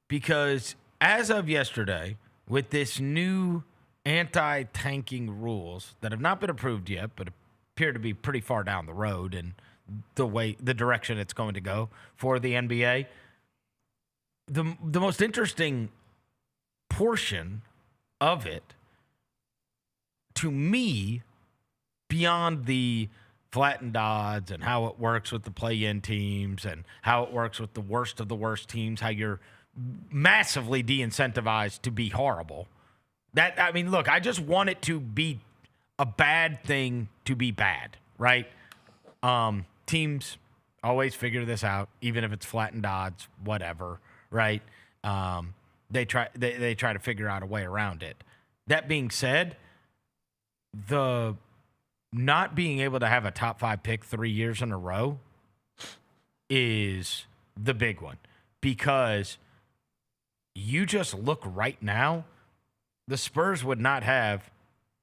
because as of yesterday, with this new anti-tanking rules that have not been approved yet, but appear to be pretty far down the road and the direction it's going to go for the NBA. The most interesting portion of it, to me, beyond the flattened odds and how it works with the play-in teams and how it works with the worst of the worst teams, how you're massively de-incentivized to be horrible. Look, I just want it to be a bad thing to be bad, right? Teams always figure this out, even if it's flattened odds, whatever, right? They try to figure out a way around it. That being said, the not being able to have a top 5 pick 3 years in a row is the big one, because you just look right now. The Spurs would not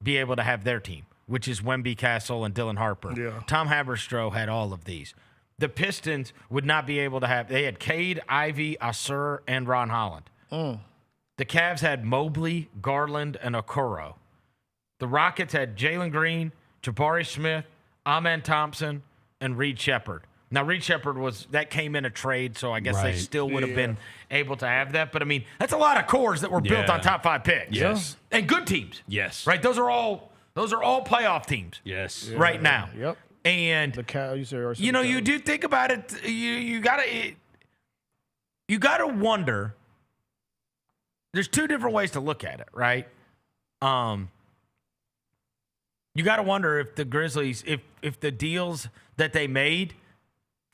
be able to have their team, which is Wemby, Castle, and Dylan Harper. Yeah. Tom Haberstroh had all of these. The Pistons would not be able to have. They had Cade, Ivy, Ausar, and Ron Holland. The Cavs had Mobley, Garland, and Okoro. The Rockets had Jalen Green, Jabari Smith, Amen Thompson, and Reed Shepard. Now, Reed Shepherd that came in a trade, so I guess they still would have been able to have that. But, I mean, that's a lot of cores that were built on top 5 picks. Yes. And good teams. Yes. Right? Those are all playoff teams. Yes. Right now. Yep. And, you do think about it, you got to wonder. There's 2 different ways to look at it, right? You got to wonder if the Grizzlies, if the deals that they made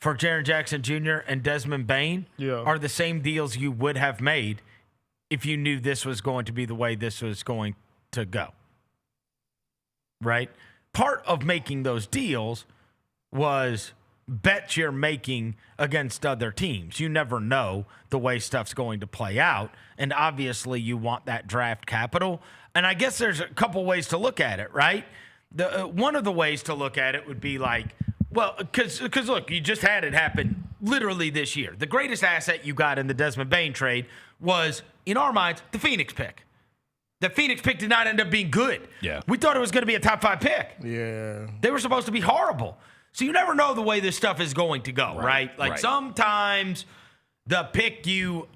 for Jaren Jackson Jr. and Desmond Bane are the same deals you would have made if you knew this was going to be the way this was going to go. Right? Part of making those deals was bets you're making against other teams. You never know the way stuff's going to play out. And obviously you want that draft capital. And I guess there's a couple ways to look at it, right? One of the ways to look at it would be like, well, because look, you just had it happen literally this year. The greatest asset you got in the Desmond Bane trade was, in our minds, the Phoenix pick. The Phoenix pick did not end up being good. Yeah. We thought it was going to be a top 5 pick. Yeah. They were supposed to be horrible. So you never know the way this stuff is going to go, right? Like sometimes the pick you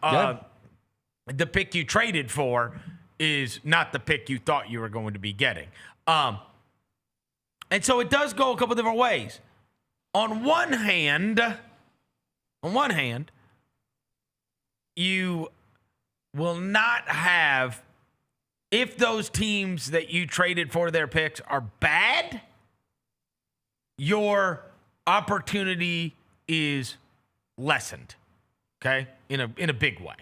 traded for is not the pick you thought you were going to be getting. And so it does go a couple different ways. On one hand, you will not have, if those teams that you traded for their picks are bad, your opportunity is lessened, okay? In a big way.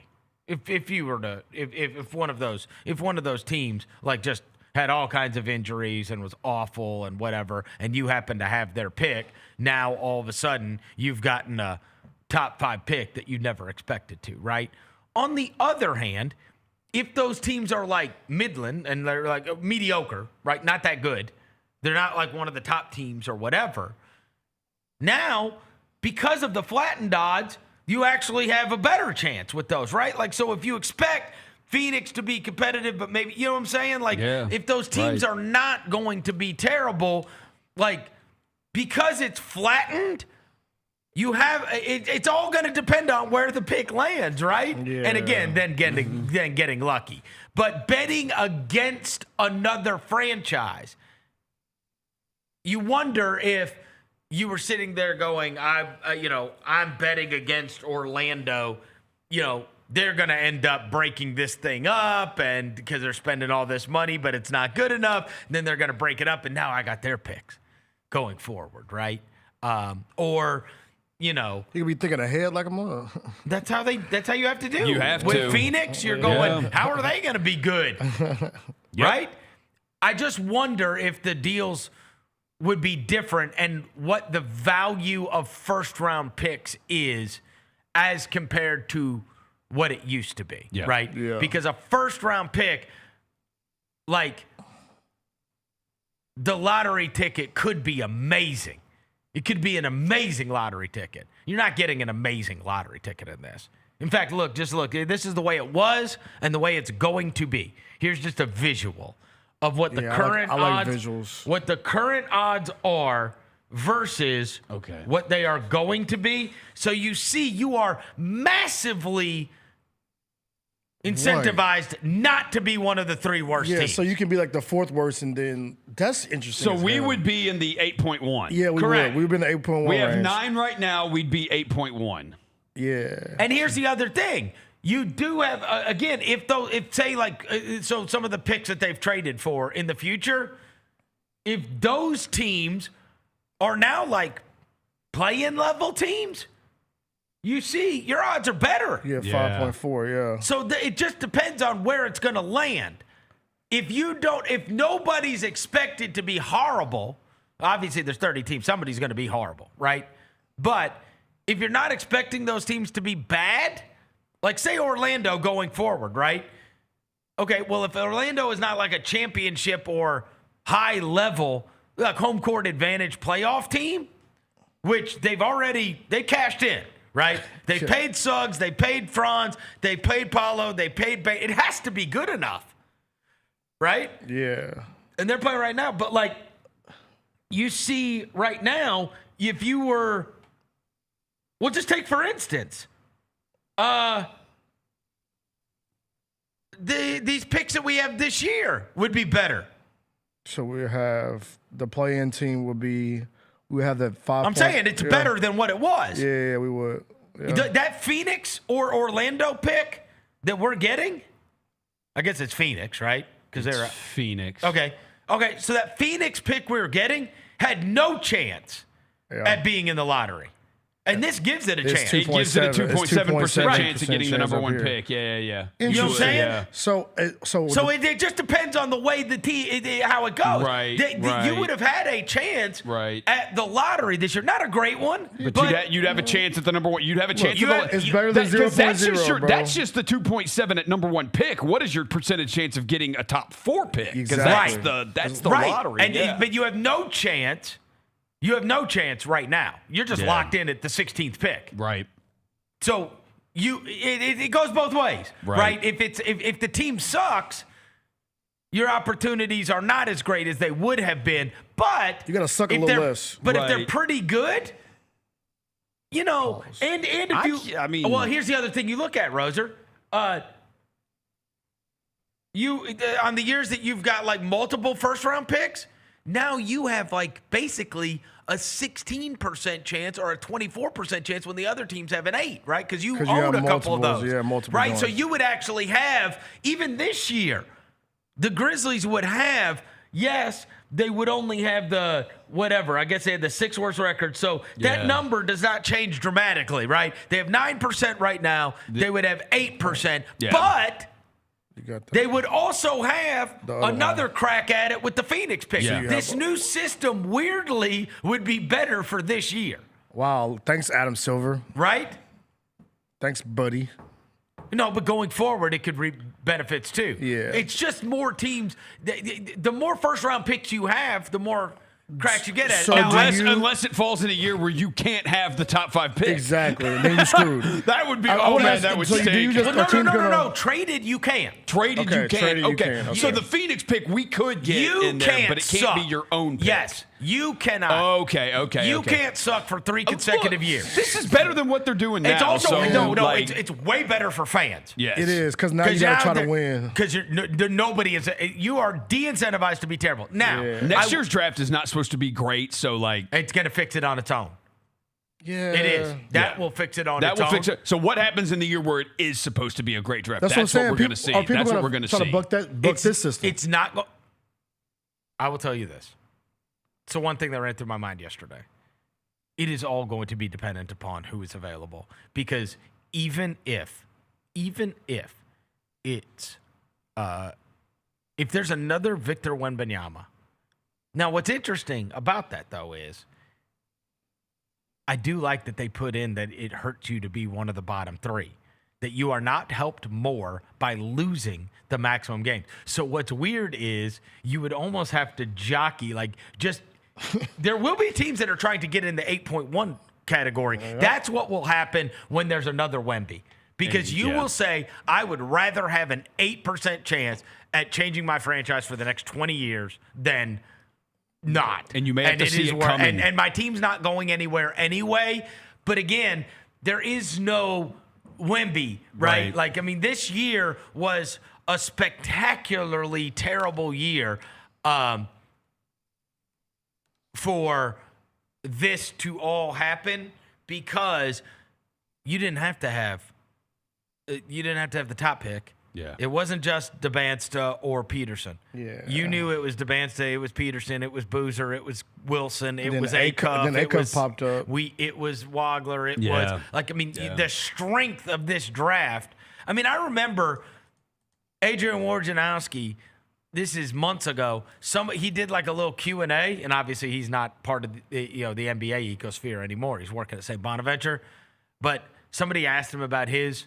If you were to if one of those teams like just had all kinds of injuries and was awful and whatever, and you happen to have their pick, now all of a sudden you've gotten a top 5 pick that you never expected to, right? On the other hand, if those teams are like Midland and they're like mediocre, right? Not that good. They're not like one of the top teams or whatever. Now, because of the flattened odds, you actually have a better chance with those, right? Like, so if you expect Phoenix to be competitive, but maybe, you know what I'm saying? Like, if those teams are not going to be terrible, like, because it's flattened, you have it's all going to depend on where the pick lands, right? Yeah. And again, then getting lucky. But betting against another franchise, you wonder if you were sitting there going, I'm betting against Orlando, they're going to end up breaking this thing up and because they're spending all this money, but it's not good enough. And then they're going to break it up. And now I got their picks going forward. Right. You could be thinking ahead like a mother. That's how you have to do. You have With to. Phoenix, you're going, how are they going to be good? Right. I just wonder if the deals would be different and what the value of first round picks is as compared to what it used to be, right? Yeah. Because a first round pick, like the lottery ticket could be amazing. It could be an amazing lottery ticket. You're not getting an amazing lottery ticket in this. In fact, just look. This is the way it was and the way it's going to be. Here's just a visual of what the current odds, what the current odds are versus what they are going to be. So you see, you are massively incentivized not to be one of the 3 worst teams. So you can be like the 4th worst, and then that's interesting. So we would be in the 8.1. Yeah, we Correct. would. We would be in the 8.1 We have range. 9 right now. We'd be 8.1. Yeah. And here's the other thing. You do have, again, so some of the picks that they've traded for in the future, if those teams are now like play-in level teams, you see your odds are better. Yeah, 5.4, yeah. So it just depends on where it's going to land. If nobody's expected to be horrible, obviously there's 30 teams, somebody's going to be horrible, right? But if you're not expecting those teams to be bad, like say Orlando going forward, right? Okay, well, if Orlando is not like a championship or high level, like home court advantage playoff team, which they cashed in, right? They paid Suggs, they paid Franz, they paid Paolo, they paid Bay. It has to be good enough, right? Yeah. And they're playing right now, but like you see right now, if you were We'll just take, for instance, these picks that we have this year would be better. So we have the play-in team would be. We have that 5. I'm saying it's better than what it was. Yeah, we would. Yeah. That Phoenix or Orlando pick that we're getting, I guess it's Phoenix, right? Because they're Phoenix. Okay. So that Phoenix pick we were getting had no chance at being in the lottery. And this gives it a chance. It gives it a 2.7% chance of getting the number 1 pick. Yeah. You know what I'm saying? Yeah. So it just depends on the way how it goes. Right. You would have had a chance at the lottery this year. Not a great one, but you'd have a chance at the number 1. You'd have a chance. It's better than 0.0, bro. That's just the 2.7 at number 1 pick. What is your percentage chance of getting a top 4 pick? Because that's the lottery. But you have no chance. You have no chance right now. You're just locked in at the 16th pick. Right. So it goes both ways, right? If the team sucks, your opportunities are not as great as they would have been. But you got to suck a little less. But if they're pretty good, and if you, well, here's the other thing you look at, Roser. You on the years that you've got like multiple first-round picks. Now you have like basically a 16% chance or a 24% chance when the other teams have an 8, right? Because you own a couple of those. Yeah, multiple. Right? Ones. So you would actually have, even this year, the Grizzlies would have, yes, they would only have the whatever. I guess they had the 6th worst record. So that number does not change dramatically, right? They have 9% right now. They would have 8%. Yeah. But they would also have another crack at it with the Phoenix pick. Yeah. This new system, weirdly, would be better for this year. Wow. Thanks, Adam Silver. Right? Thanks, buddy. No, but going forward, it could reap benefits too. Yeah. It's just more teams. The more first-round picks you have, the more cracks you get at So it. Unless it falls in a year where you can't have the top 5 picks. Exactly. Then you're screwed. That would be, that would so stink. do you just, No. Traded, you can. Traded, you can. Traded, you can. So the Phoenix pick we could get in there, but it can't be your own pick. Yes, you cannot. Okay. You can't suck for 3 consecutive years. This is better than what they're doing now. It's also like, it's way better for fans. Yes, it is because now you got to try to win. Because nobody is. You are de-incentivized to be terrible. Now next year's draft is not supposed to be great, so like it's going to fix it on its own. Yeah, it is. That will fix it on its own. That will fix it. So what happens in the year where it is supposed to be a great draft? That's what I'm saying. We're going to see. That's what we're going to see. Try to buck this system. It's not. I will tell you this. So one thing that ran through my mind yesterday. It is all going to be dependent upon who is available, because even if it's if there's another Victor Wembanyama. Now, what's interesting about that though is I do like that they put in that it hurts you to be one of the bottom 3, that you are not helped more by losing the maximum games. So what's weird is you would almost have to jockey, like just there will be teams that are trying to get in the 8.1 category. Yeah. That's what will happen when there's another Wemby. Because you will say, I would rather have an 8% chance at changing my franchise for the next 20 years than not. And you may have to see it coming. And my team's not going anywhere anyway. But again, there is no Wemby, right? Like, I mean, this year was a spectacularly terrible year for this to all happen, because you didn't have to have the top pick. Yeah. It wasn't just DeBansta or Peterson. Yeah. You knew it was DeBansta, it was Peterson, it was Boozer, it was Wilson, it was Acuff. Then Acuff popped up. It was Wagler. It was like, I mean, the strength of this draft. I mean, I remember Adrian Wojnarowski. This is months ago. He did like a little Q&A, and obviously he's not part of the NBA ecosphere anymore. He's working at St. Bonaventure, but somebody asked him about his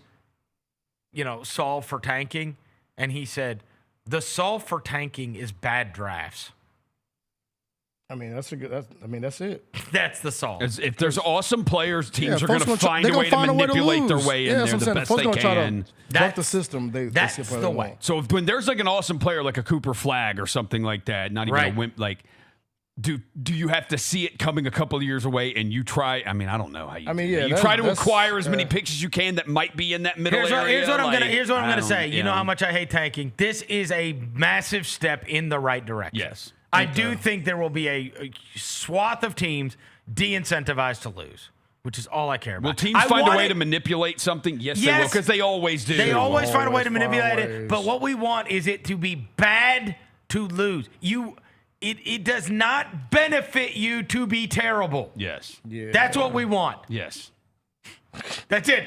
solve for tanking, and he said the solve for tanking is bad drafts. I mean, that's it. That's the solve. If there's awesome players, teams are going to find a way to manipulate their way in there the best they can. That's the system. That's the way. So when there's like an awesome player like a Cooper Flagg or something like that, not even a wimp, like Do you have to see it coming a couple of years away and you try? I mean, I don't know how you. You that's, try to acquire as many picks as you can that might be in that middle area. Here's what I'm gonna say. You know how much I hate tanking. This is a massive step in the right direction. Yes, I do think there will be a swath of teams de-incentivized to lose, which is all I care about. Will teams find a way to manipulate something? Yes, they will, because they always do. They always find a way to manipulate it. But what we want is it to be bad to lose. It does not benefit you to be terrible. Yes. Yeah. That's what we want. Yes. That's it.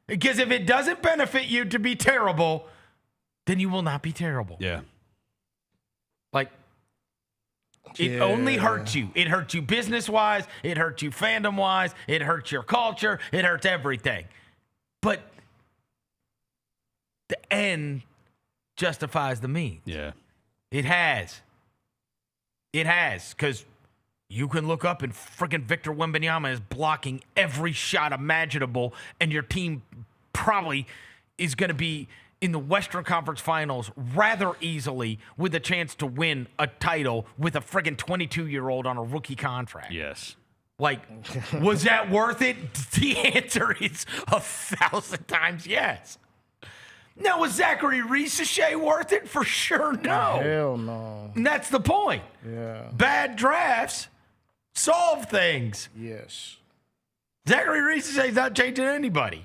Because if it doesn't benefit you to be terrible, then you will not be terrible. Yeah. Like, it only hurts you. It hurts you business-wise. It hurts you fandom-wise. It hurts your culture. It hurts everything. But the end justifies the means. Yeah. It has. It has, because you can look up and freaking Victor Wembanyama is blocking every shot imaginable, and your team probably is going to be in the Western Conference Finals rather easily with a chance to win a title with a friggin' 22-year-old on a rookie contract. Yes. Like, was that worth it? The answer is 1,000 times yes. Now, was Zachary Risacher worth it? For sure, no. Hell no. And that's the point. Yeah. Bad drafts solve things. Yes. Zachary Risacher's not changing anybody.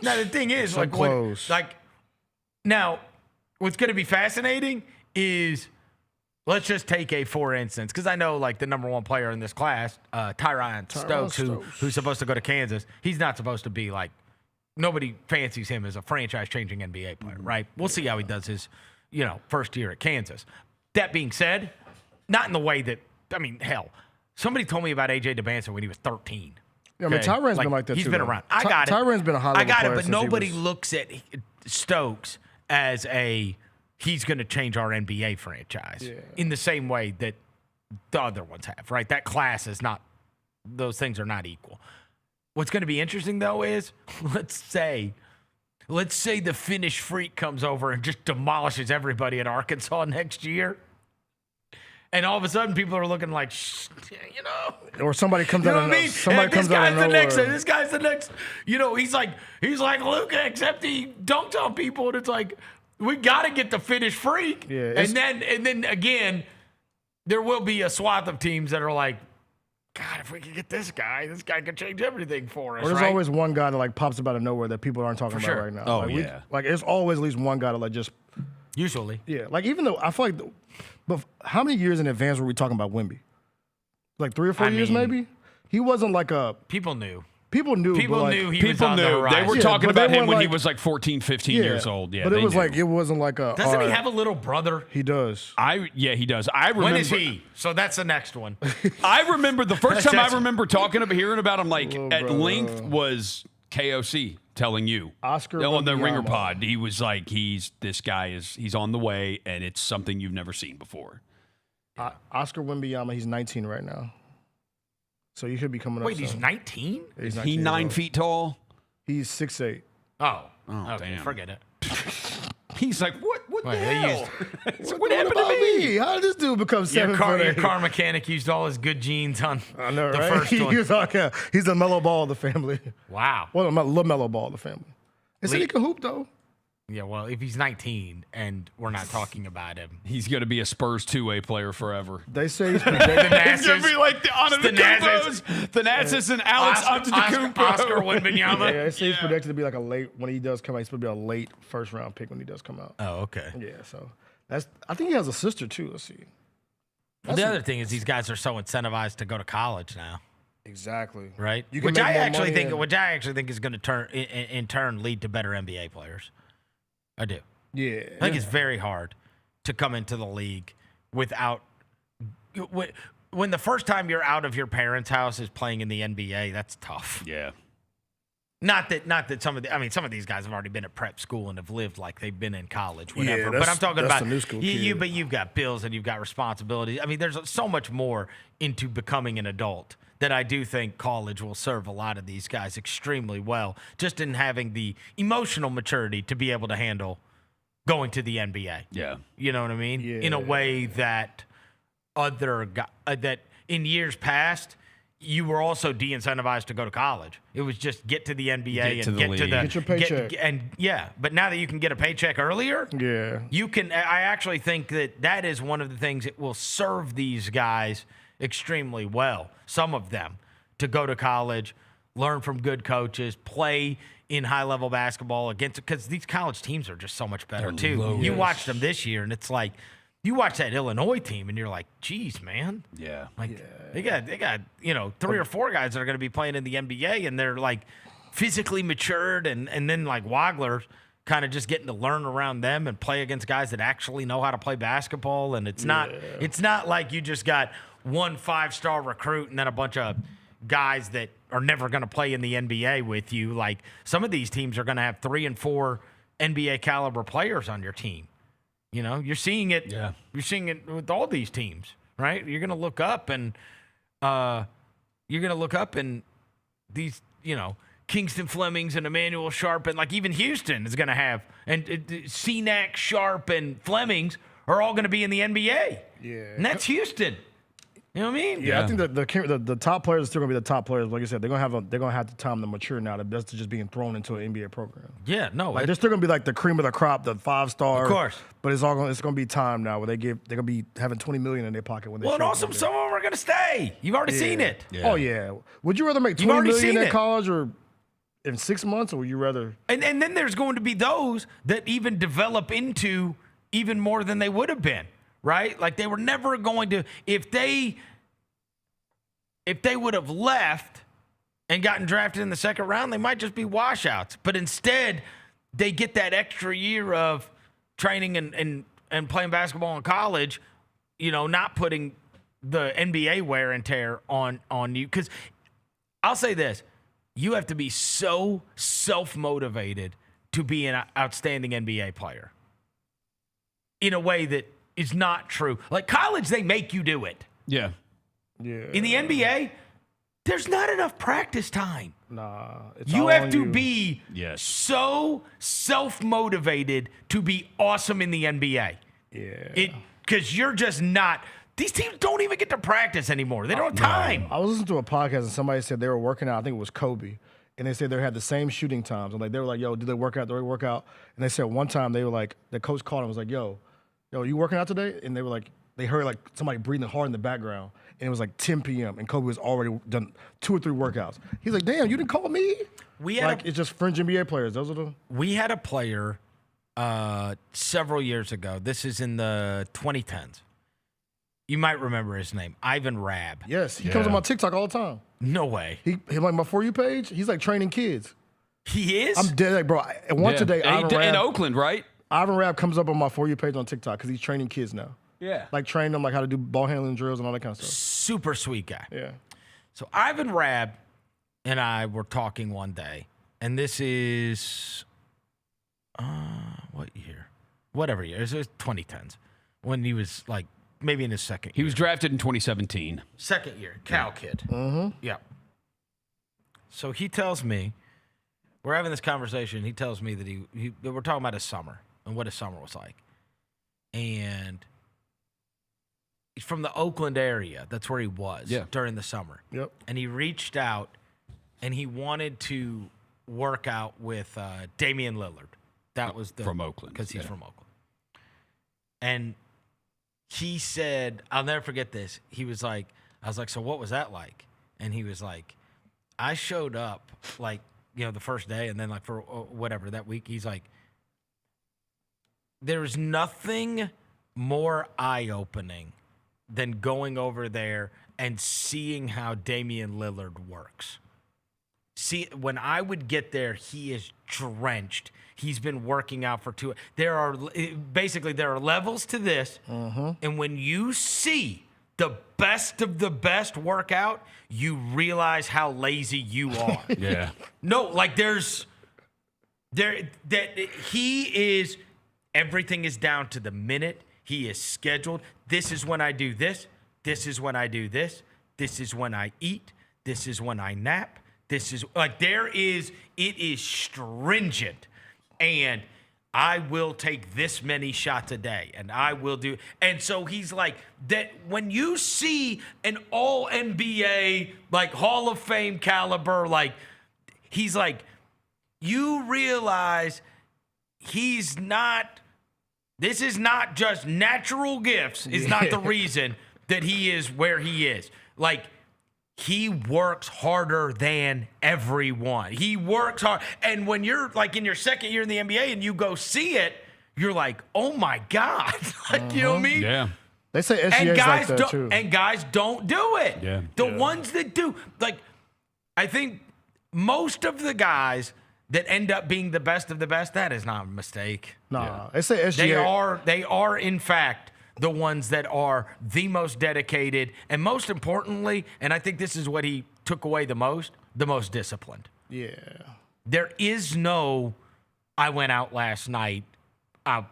Now, the thing is, So close. Now, what's going to be fascinating is, let's just take for instance, because I know, the number one player in this class, Tyron Stokes, who's supposed to go to Kansas, he's not supposed to be, nobody fancies him as a franchise-changing NBA player, right? We'll see how he does his, first year at Kansas. That being said, not in the way that, hell, somebody told me about A.J. DeBanson when he was 13. Yeah, Tyron's been like that, he's too. He's been around. I got it. Tyron's been a high-level player. I got it, but since nobody looks at Stokes as he's going to change our NBA franchise in the same way that the other ones have, right? That class is not, those things are not equal. What's going to be interesting, though, is let's say the Finnish freak comes over and just demolishes everybody at Arkansas next year. And all of a sudden, people are looking like, Or somebody comes out of nowhere. This guy's the next. He's like Luka, except he dunked on people, and it's like, we got to get the Finnish freak. Yeah, and then again, there will be a swath of teams that are like, God, if we could get this guy could change everything for us. Or there's always one guy that pops up out of nowhere that people aren't talking about right now. Oh, yeah. There's always at least one guy that just. Usually. Yeah. Even though I feel like, but how many years in advance were we talking about Wemby? 3 or 4 years maybe? He wasn't People knew. People knew. People knew he was on the horizon. They were talking about him when he was 14, 15 years old. Yeah, but it was it wasn't like a. Doesn't he have a little brher? He does. He does. I remember. When is he? So that's the next one. I remember the first time I remember hearing about him at length was KOC telling you Oscar on the Wembanyama. Ringer Pod. He was like, he's on the way, and it's something you've never seen before. Oscar Wembanyama, he's 19 right now. So you should be coming up. Wait, he's 19? He's 19 9 feet tall? He's 6'8". Oh damn. Forget it. He's like, what the hell? What happened to me? How did this dude become 7'8"? Your car mechanic used all his good genes on I know, the right? first one. He's the mellow ball of the family. Wow. Well, the mellow ball of the family. They said he can hoop, though. Yeah, well, if he's 19 and we're not talking about him, he's going to be a Spurs two-way player forever. They say he's He's going to be like the Thanasis and Alex Antetokounmpo. Oscar Wembanyama. Yeah, they say he's predicted to be a late, when he does come out, he's supposed to be a late first-round pick when he does come out. Oh, okay. Yeah, so I think he has a sister, too. Let's see. Well, the other thing is these guys are so incentivized to go to college now. Exactly. Right? Which I actually think is going to turn in turn lead to better NBA players. I do. Yeah. I think it's very hard to come into the league without when the first time you're out of your parents' house is playing in the NBA, that's tough. Yeah. Not that some of these guys have already been at prep school and have lived like they've been in college, whatever. Yeah, but I'm talking about the new school but you've got bills and you've got responsibilities. There's so much more into becoming an adult that I do think college will serve a lot of these guys extremely well, just in having the emotional maturity to be able to handle going to the NBA. Yeah. You know what I mean? Yeah. In a way that other guys that in years past you were also de-incentivized to go to college. It was just get to the NBA get your paycheck. But now that you can get a paycheck earlier, you can. I actually think that is one of the things that will serve these guys extremely well. Some of them to go to college, learn from good coaches, play in high-level basketball because these college teams are just so much better too. You watched them this year, and it's like. You watch that Illinois team, and you're like, geez, man. Yeah. They got 3 or 4 guys that are going to be playing in the NBA, and they're, like, physically matured, and then, like, Wagler's kind of just getting to learn around them and play against guys that actually know how to play basketball. And it's not like you just got one 5-star recruit and then a bunch of guys that are never going to play in the NBA with you. Like, some of these teams are going to have 3 and 4 NBA-caliber players on your team. You know, you're seeing it. Yeah. You're seeing it with all these teams, right? You're gonna look up and these, Kingston Flemings and Emmanuel Sharp and like even Houston is gonna have and Cenac, Sharp, and Flemings are all gonna be in the NBA. Yeah, and that's Houston. You know what I mean? Yeah, I think that the top players are still gonna be the top players. Like I said, they're gonna have the time to mature now. That's just being thrown into an NBA program. Yeah, no, like they're still gonna be like the cream of the crop, the 5-star. Of course, but it's gonna be time now where they're gonna be having $20 million in their pocket when they. Well, and also some of them are gonna stay. You've already seen it. Yeah. Oh yeah. Would you rather make $20 million in college or in 6 months, or would you rather? And then there's going to be those that even develop into even more than they would have been, right? Like they were never going to if they would have left and gotten drafted in the second round, they might just be washouts. But instead, they get that extra year of training and playing basketball in college, not putting the NBA wear and tear on you. Because I'll say this, you have to be so self-motivated to be an outstanding NBA player in a way that is not true. Like college, they make you do it. Yeah. Yeah. In the NBA, there's not enough practice time. Nah. You have to be so self-motivated to be awesome in the NBA. Yeah. Because you're just not. These teams don't even get to practice anymore. They don't have time. I was listening to a podcast and somebody said they were working out. I think it was Kobe. And they said they had the same shooting times. And they were like, yo, did they work out? And they said one time they were like, the coach called him and was like, yo, you working out today? And they were like, they heard like somebody breathing hard in the background. And it was like 10 p.m. and Kobe was already done 2 or 3 workouts. He's like, damn, you didn't call me? It's just fringe NBA players. Those are the. We had a player several years ago. This is in the 2010s. You might remember his name, Ivan Rabb. Yes, he comes on my TikTok all the time. No way. He like my For You page. He's like training kids. He is? I'm dead, like, bro. Today, Ivan Rabb, in Oakland, right? Ivan Rabb comes up on my For You page on TikTok because he's training kids now. Yeah. Like training them like how to do ball handling drills and all that kind of stuff. Super sweet guy. Yeah. So Ivan Rabb and I were talking one day, and this is what year? Whatever year. It was 2010s when he was like maybe in his second year. He was drafted in 2017. Second year, Cal kid. Mm-hmm. Yeah. So he tells me, we're having this conversation. He tells me that we're talking about his summer and what his summer was like. And he's from the Oakland area. That's where he was during the summer. Yep. And he reached out and he wanted to work out with Damian Lillard. That was from Oakland. Because he's from Oakland. And he said, I'll never forget this. He was like, I was like, so what was that like? And he was like, I showed up like, the first day and then like for whatever that week, he's like, there's nothing more eye-opening than going over there and seeing how Damian Lillard works. See, when I would get there, he is drenched. He's been working out for 2. There are levels to this. Mm-hmm. And when you see the best of the best workout, you realize how lazy you are. Yeah. No, like he is, everything is down to the minute. He is scheduled. This is when I do this. This is when I do this. This is when I eat. This is when I nap. This is like it is stringent. And I will take this many shots a day, and I will do. And so he's like that. When you see an All NBA, like Hall of Fame caliber, like he's like, you realize he's not. This is not just natural gifts. Is not the reason that he is where he is. Like. He works harder than everyone. He works hard. And when you're like in your second year in the NBA and you go see it, you're like, oh my God. Like, you know what I mean? Yeah. They say SGA's like that too. And guys don't do it. Yeah. The ones that do, like, I think most of the guys that end up being the best of the best, that is not a mistake. Nah, they say SGA. They are in fact the ones that are the most dedicated, and most importantly, and I think this is what he took away the most disciplined. Yeah. There is no, I went out last night, I'll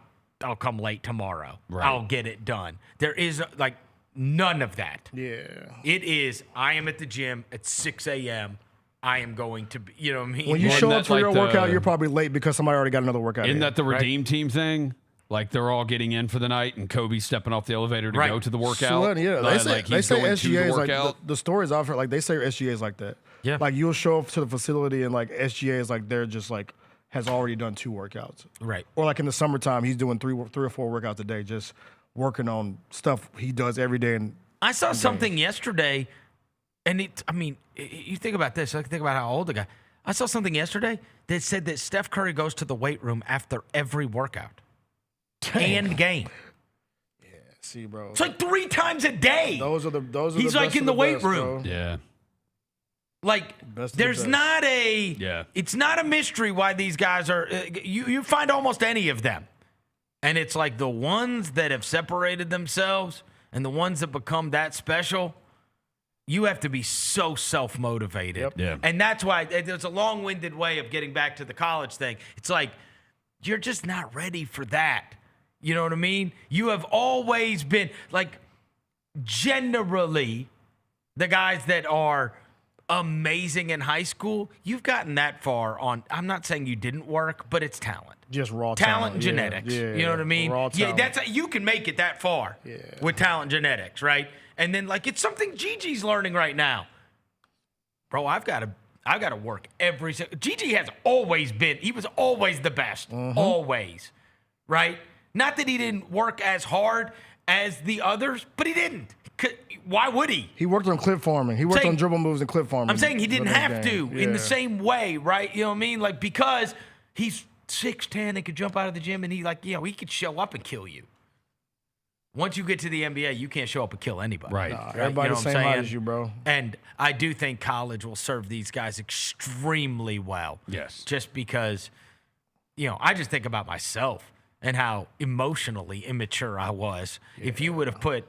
come late tomorrow. Right. I'll get it done. There is like none of that. Yeah. It is, I am at the gym at 6 a.m. I am going to be, you know what I mean? When you show up for your workout, you're probably late because somebody already got another workout. Isn't that the Redeem Team thing? Like they're all getting in for the night, and Kobe's stepping off the elevator to go to the workout. So, yeah, they say SGA is like the stories I've heard. Like they say SGA is like that. Yeah, like you'll show up to the facility and like SGA is like they're just like has already done 2 workouts. Right. Or like in the summertime, he's doing three or four workouts a day, just working on stuff he does every day. And I saw something yesterday, and you think about this. I think about how old the guy. I saw something yesterday that said that Steph Curry goes to the weight room after every workout. And game. Yeah, see, bro. It's like 3 times a day. He's like in the weight room. Bro. Yeah. Like there's not a. Yeah. It's not a mystery why these guys are. You find almost any of them, and it's like the ones that have separated themselves and the ones that become that special. You have to be so self-motivated. Yep. Yeah. And that's why there's a long-winded way of getting back to the college thing. It's like you're just not ready for that. You know what I mean? You have always been, like, generally, the guys that are amazing in high school, you've gotten that far on. I'm not saying you didn't work, but it's talent. Just raw talent and genetics. Yeah, you know what I mean? Raw talent. Yeah, you can make it that far with talent and genetics, right? And then, like, it's something Gigi's learning right now. Bro, I've got to work every single. Gigi has always been. He was always the best. Always, right? Not that he didn't work as hard as the others, but he didn't. Why would he? He worked on clip farming. He worked on dribble moves and clip farming. I'm saying he didn't have to in the same way, right? You know what I mean? Like, because he's 6'10" and could jump out of the gym, and he could show up and kill you. Once you get to the NBA, you can't show up and kill anybody. Right. Everybody's the same height as you, bro. And I do think college will serve these guys extremely well. Yes. Just because, I just think about myself and how emotionally immature I was. Yeah. If you would have put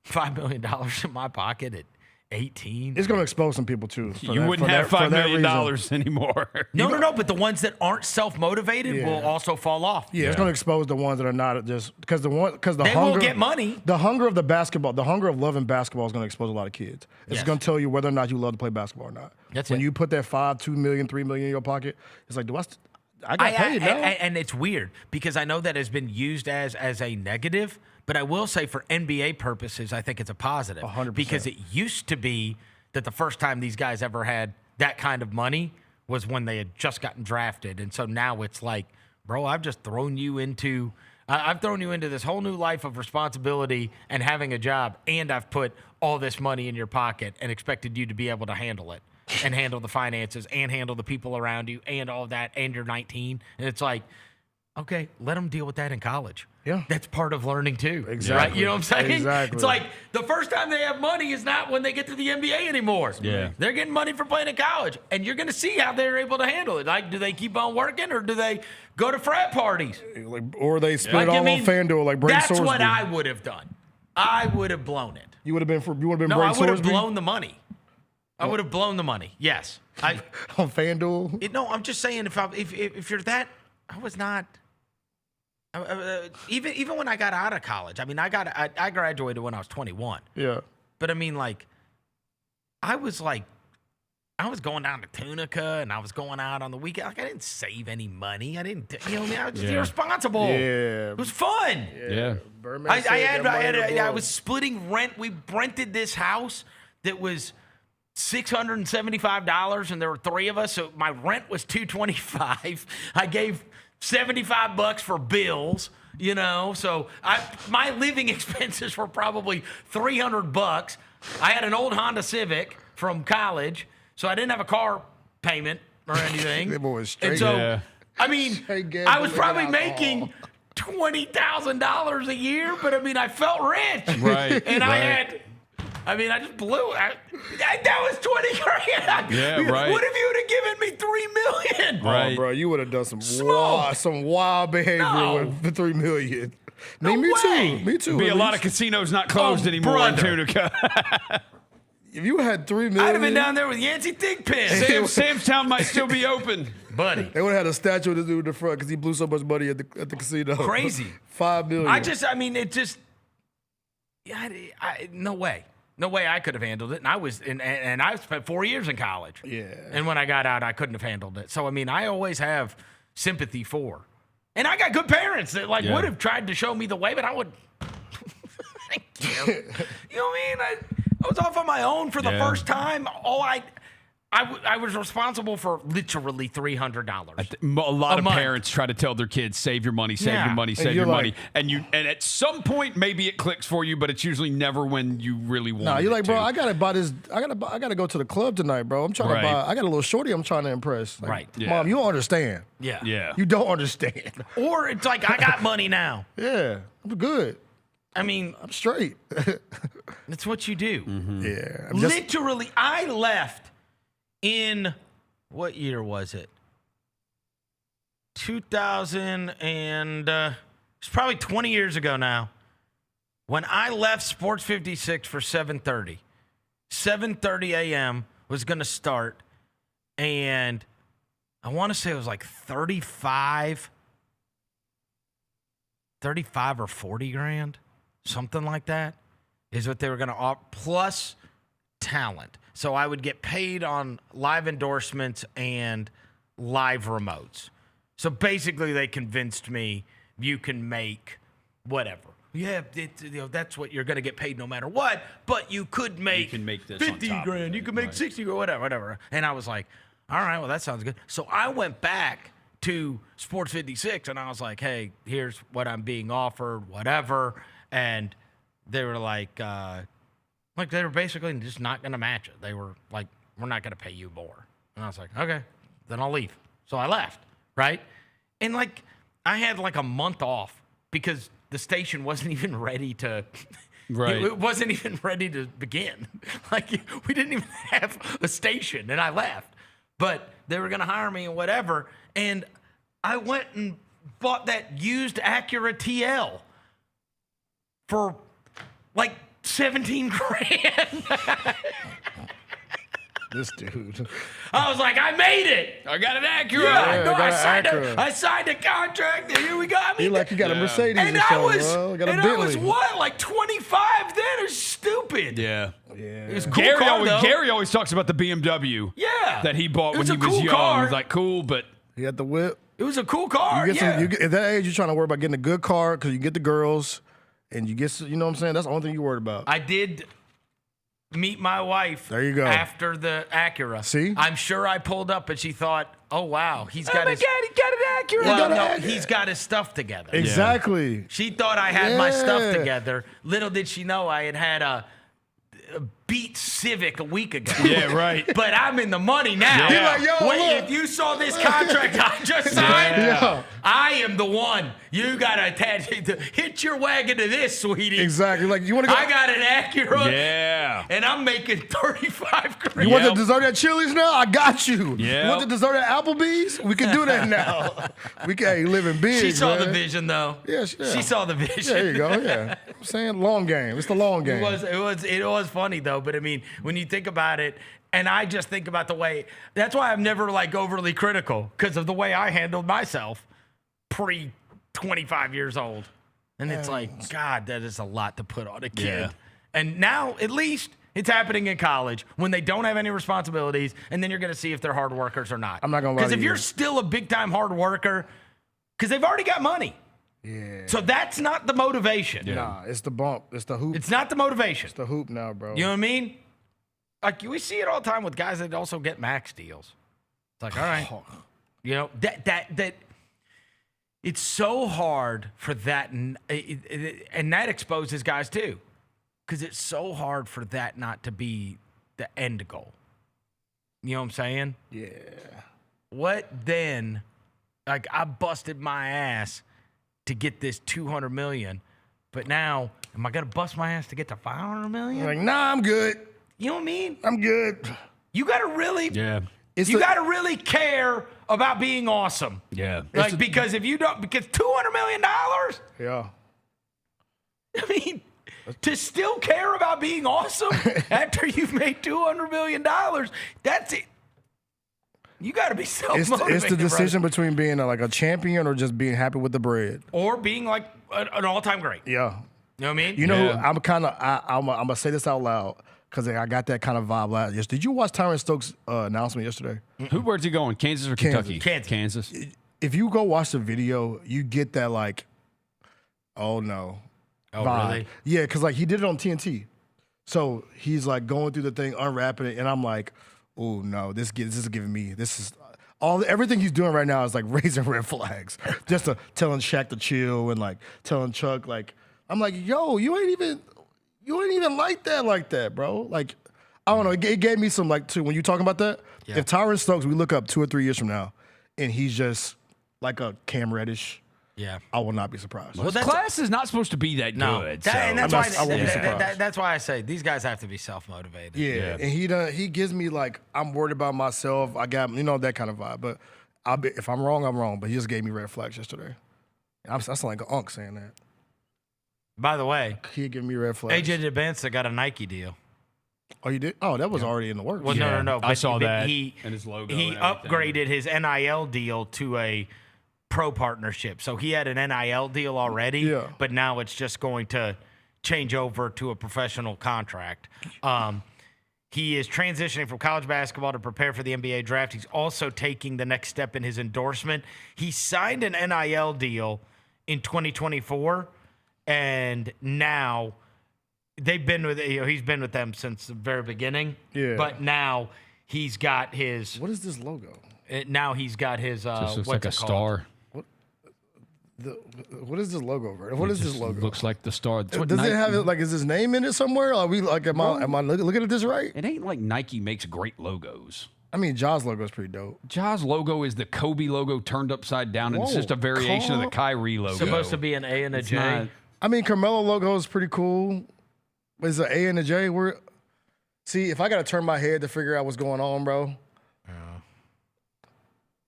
$5 million in my pocket at 18. It's going to expose some people, too. You wouldn't have $5 million anymore. No. But the ones that aren't self-motivated will also fall off. Yeah, it's going to expose the ones that are not just because the they hunger will get money. The hunger of the basketball, the hunger of loving basketball is going to expose a lot of kids. It's going to tell you whether or not you love to play basketball or not. When you put that $2 million, $3 million in your pocket, it's like, I got paid now. And it's weird because I know that has been used as a negative. But I will say for NBA purposes, I think it's a positive. 100%. Because it used to be that the first time these guys ever had that kind of money was when they had just gotten drafted. And so now it's like, bro, I've thrown you into this whole new life of responsibility and having a job, and I've put all this money in your pocket and expected you to be able to handle it and handle the finances and handle the people around you and all that, and you're 19. And it's like, okay, let them deal with that in college. Yeah. That's part of learning too. Exactly. Right? You know what I'm saying? Exactly. It's like the first time they have money is not when they get to the NBA anymore. Yeah. They're getting money for playing in college. And you're going to see how they're able to handle it. Like, do they keep on working or do they go to frat parties? Or they spend it all on FanDuel like Brady Sorsby. That's what I would have done. I would have blown it. You would have been Brady Sorsby? No, I would have blown the money. I would have blown the money. Yes. On FanDuel? No, I'm just saying if you're that, I was not. Even when I got out of college, I mean, I graduated when I was 21. Yeah. But I mean, like, I was like I was going down to Tunica, and I was going out on the weekend. Like, I didn't save any money. I didn't, you know what I mean? I was just irresponsible. Yeah. It was fun. Yeah. I was splitting rent. We rented this house that was $675, and there were 3 of us, so my rent was $225. I gave $75 for bills, you know, so my living expenses were probably $300. I had an old Honda Civic from college, so I didn't have a car payment or anything. That boy was straight. And so, I mean, I was probably making $20,000 a year, but I mean, I felt rich. Right. And I just blew it. That was 20 grand. Yeah, right. What if you would have given me $3 million? Right. Oh, bro, you would have done some wild behavior with the $3 million. Me too. Be a lot of casinos not closed anymore in Tunica. If you had $3 million, I'd have been down there with Yancey Thigpen. Sam's Town might still be open, buddy. They would have had a statue of the dude in the front because he blew so much money at the casino. Crazy. $5 million. No way. No way I could have handled it. And I spent 4 years in college. Yeah. And when I got out, I couldn't have handled it. So, I mean, I always have sympathy for. And I got good parents that, would have tried to show me the way, but I would. Thank you. You know what I mean? I was off on my own for the first time. I was responsible for literally $300. A lot of parents try to tell their kids, save your money, save your money, save your money. And at some point, maybe it clicks for you, but it's usually never when you really want it. Nah, you're like, bro, I gotta buy this. I gotta go to the club tonight, bro. I'm trying to buy. I got a little shorty I'm trying to impress. Like, right. Yeah. Mom, you don't understand. Yeah. You don't understand. Or it's like, I got money now. Yeah. I'm good. I mean, I'm straight. That's what you do. Mm-hmm. Yeah. Literally, I left in, what year was it? 2000 and it's probably 20 years ago now. When I left Sports 56 for 7:30. 7:30 a.m. was going to start, and I want to say it was like 35 or 40 grand, something like that, is what they were going to offer, plus talent. So I would get paid on live endorsements and live remotes. So basically, they convinced me you can make whatever. Yeah, that's what you're going to get paid no matter what. But you could make, this 50 grand. You could make 60 or whatever. And I was like, all right, well, that sounds good. So I went back to Sports 56, and I was like, hey, here's what I'm being offered, whatever. And they were like they were basically just not going to match it. They were like, we're not going to pay you more. And I was like, okay, then I'll leave. So I left, right? And I had a month off because the station wasn't even ready to, it wasn't even ready to begin. We didn't even have a station, and I left. But they were going to hire me and whatever. And I went and bought that used Acura TL for 17 grand. This dude. I was like, I made it. I got an Acura. Yeah, I signed a contract. And here we go. I mean, you got a Mercedes and or something, bro. Got a I was 25 then? It's stupid. Yeah. It was a cool car, Gary always talks about the BMW that he bought when he was young. Car. He's like, cool, but he had the whip. It was a cool car. At that age, you're trying to worry about getting a good car because you get the girls and you get, you know what I'm saying? That's the only thing you're worried about. I did meet my wife. There you go. After the Acura. See? I'm sure I pulled up and she thought, oh, wow, he's got his... God, he got an Acura. Well, he's got his stuff together. Exactly. Yeah. She thought I had my stuff together. Little did she know I had a beat Civic a week ago. Yeah, right. But I'm in the money now. You're like, yo, if you saw this contract I just signed, I am the one. You got to attach it. Hit your wagon to this, sweetie. Exactly. Like, you want to go? I got an Acura. Yeah. And I'm making 35 grand. You want the dessert at Chili's now? I got you. Yeah. You want the dessert at Applebee's? We can do that now. You living big. She saw the vision, though. Yeah, she saw the vision. Yeah, there you go. Yeah. I'm saying long game. It's the long game. It was funny though, but I mean, when you think about it, and I just think about the way. That's why I'm never overly critical because of the way I handled myself pre 25 years old, and it's like, God, that is a lot to put on a kid. Yeah. And now, at least It's happening in college when they don't have any responsibilities, and then you're going to see if they're hard workers or not. I'm not going to lie to you. Because if you're still a big-time hard worker, because they've already got money. Yeah. So that's not the motivation. Yeah. Nah, it's the bump. It's the hoop. It's not the motivation. It's the hoop now, bro. You know what I mean? Like, we see it all the time with guys that also get max deals. It's like, all right. You know, that it's so hard for that, and that exposes guys too. Because it's so hard for that not to be the end goal. You know what I'm saying? Yeah. What then? Like, I busted my ass to get this $200 million, but now, am I going to bust my ass to get to $500 million? Like, nah, I'm good. You know what I mean? I'm good. You got to really, you got to really care about being awesome. Yeah. Like, because if you don't, because $200 million? Yeah. I mean, to still care about being awesome after you've made $200 million, that's it. You got to be self-motivated. It's the decision between being a champion or just being happy with the bread. Or being like an all-time great. Yeah. You know what I mean? You know, I'm going to say this out loud because I got that kind of vibe last year. Did you watch Tyron Stokes' announcement yesterday? Where's he going? Kansas or Kentucky? Kansas. If you go watch the video, you get that oh no. Oh, vibe. really? Yeah, because he did it on TNT. So he's going through the thing, unwrapping it, and I'm like, oh no, this is giving me, everything he's doing right now is raising red flags. Just telling Shaq to chill and telling Chuck, I'm like, yo, you ain't even like that, bro. I don't know, it gave me some when you talking about that, if Tyron Stokes, we look up 2 or 3 years from now, and he's just a Cam Reddish, I will not be surprised. Well, class is not supposed to be that good. And that's why I say these guys have to be self-motivated. Yeah. And he gives me I'm worried about myself. I got that kind of vibe. But if I'm wrong, I'm wrong. But he just gave me red flags yesterday. I sound like an unk saying that. By the way, he gave me red flags. AJ DeBanza got a Nike deal. Oh, you did? Oh, that was already in the works. Well, no. I saw that. And his logo. He upgraded his NIL deal to a pro partnership. So he had an NIL deal already, but now it's just going to change over to a professional contract. He is transitioning from college basketball to prepare for the NBA draft. He's also taking the next step in his endorsement. He signed an NIL deal in 2024, and now they've been with he's been with them since the very beginning. Yeah. But now he's got his. What is this logo? Now he's got his. Just looks like a star. What is this logo, Vernon? What is this logo? Looks like the star. Does it have is his name in it somewhere? Are we am I looking at this right? It ain't like Nike makes great logos. I mean, Ja's logo is pretty dope. Ja's logo is the Kobe logo turned upside down, and it's just a variation of the Kyrie logo. Supposed to be an A and a J. I mean, Carmelo logo is pretty cool. But it's an A and a J. See, if I got to turn my head to figure out what's going on, bro.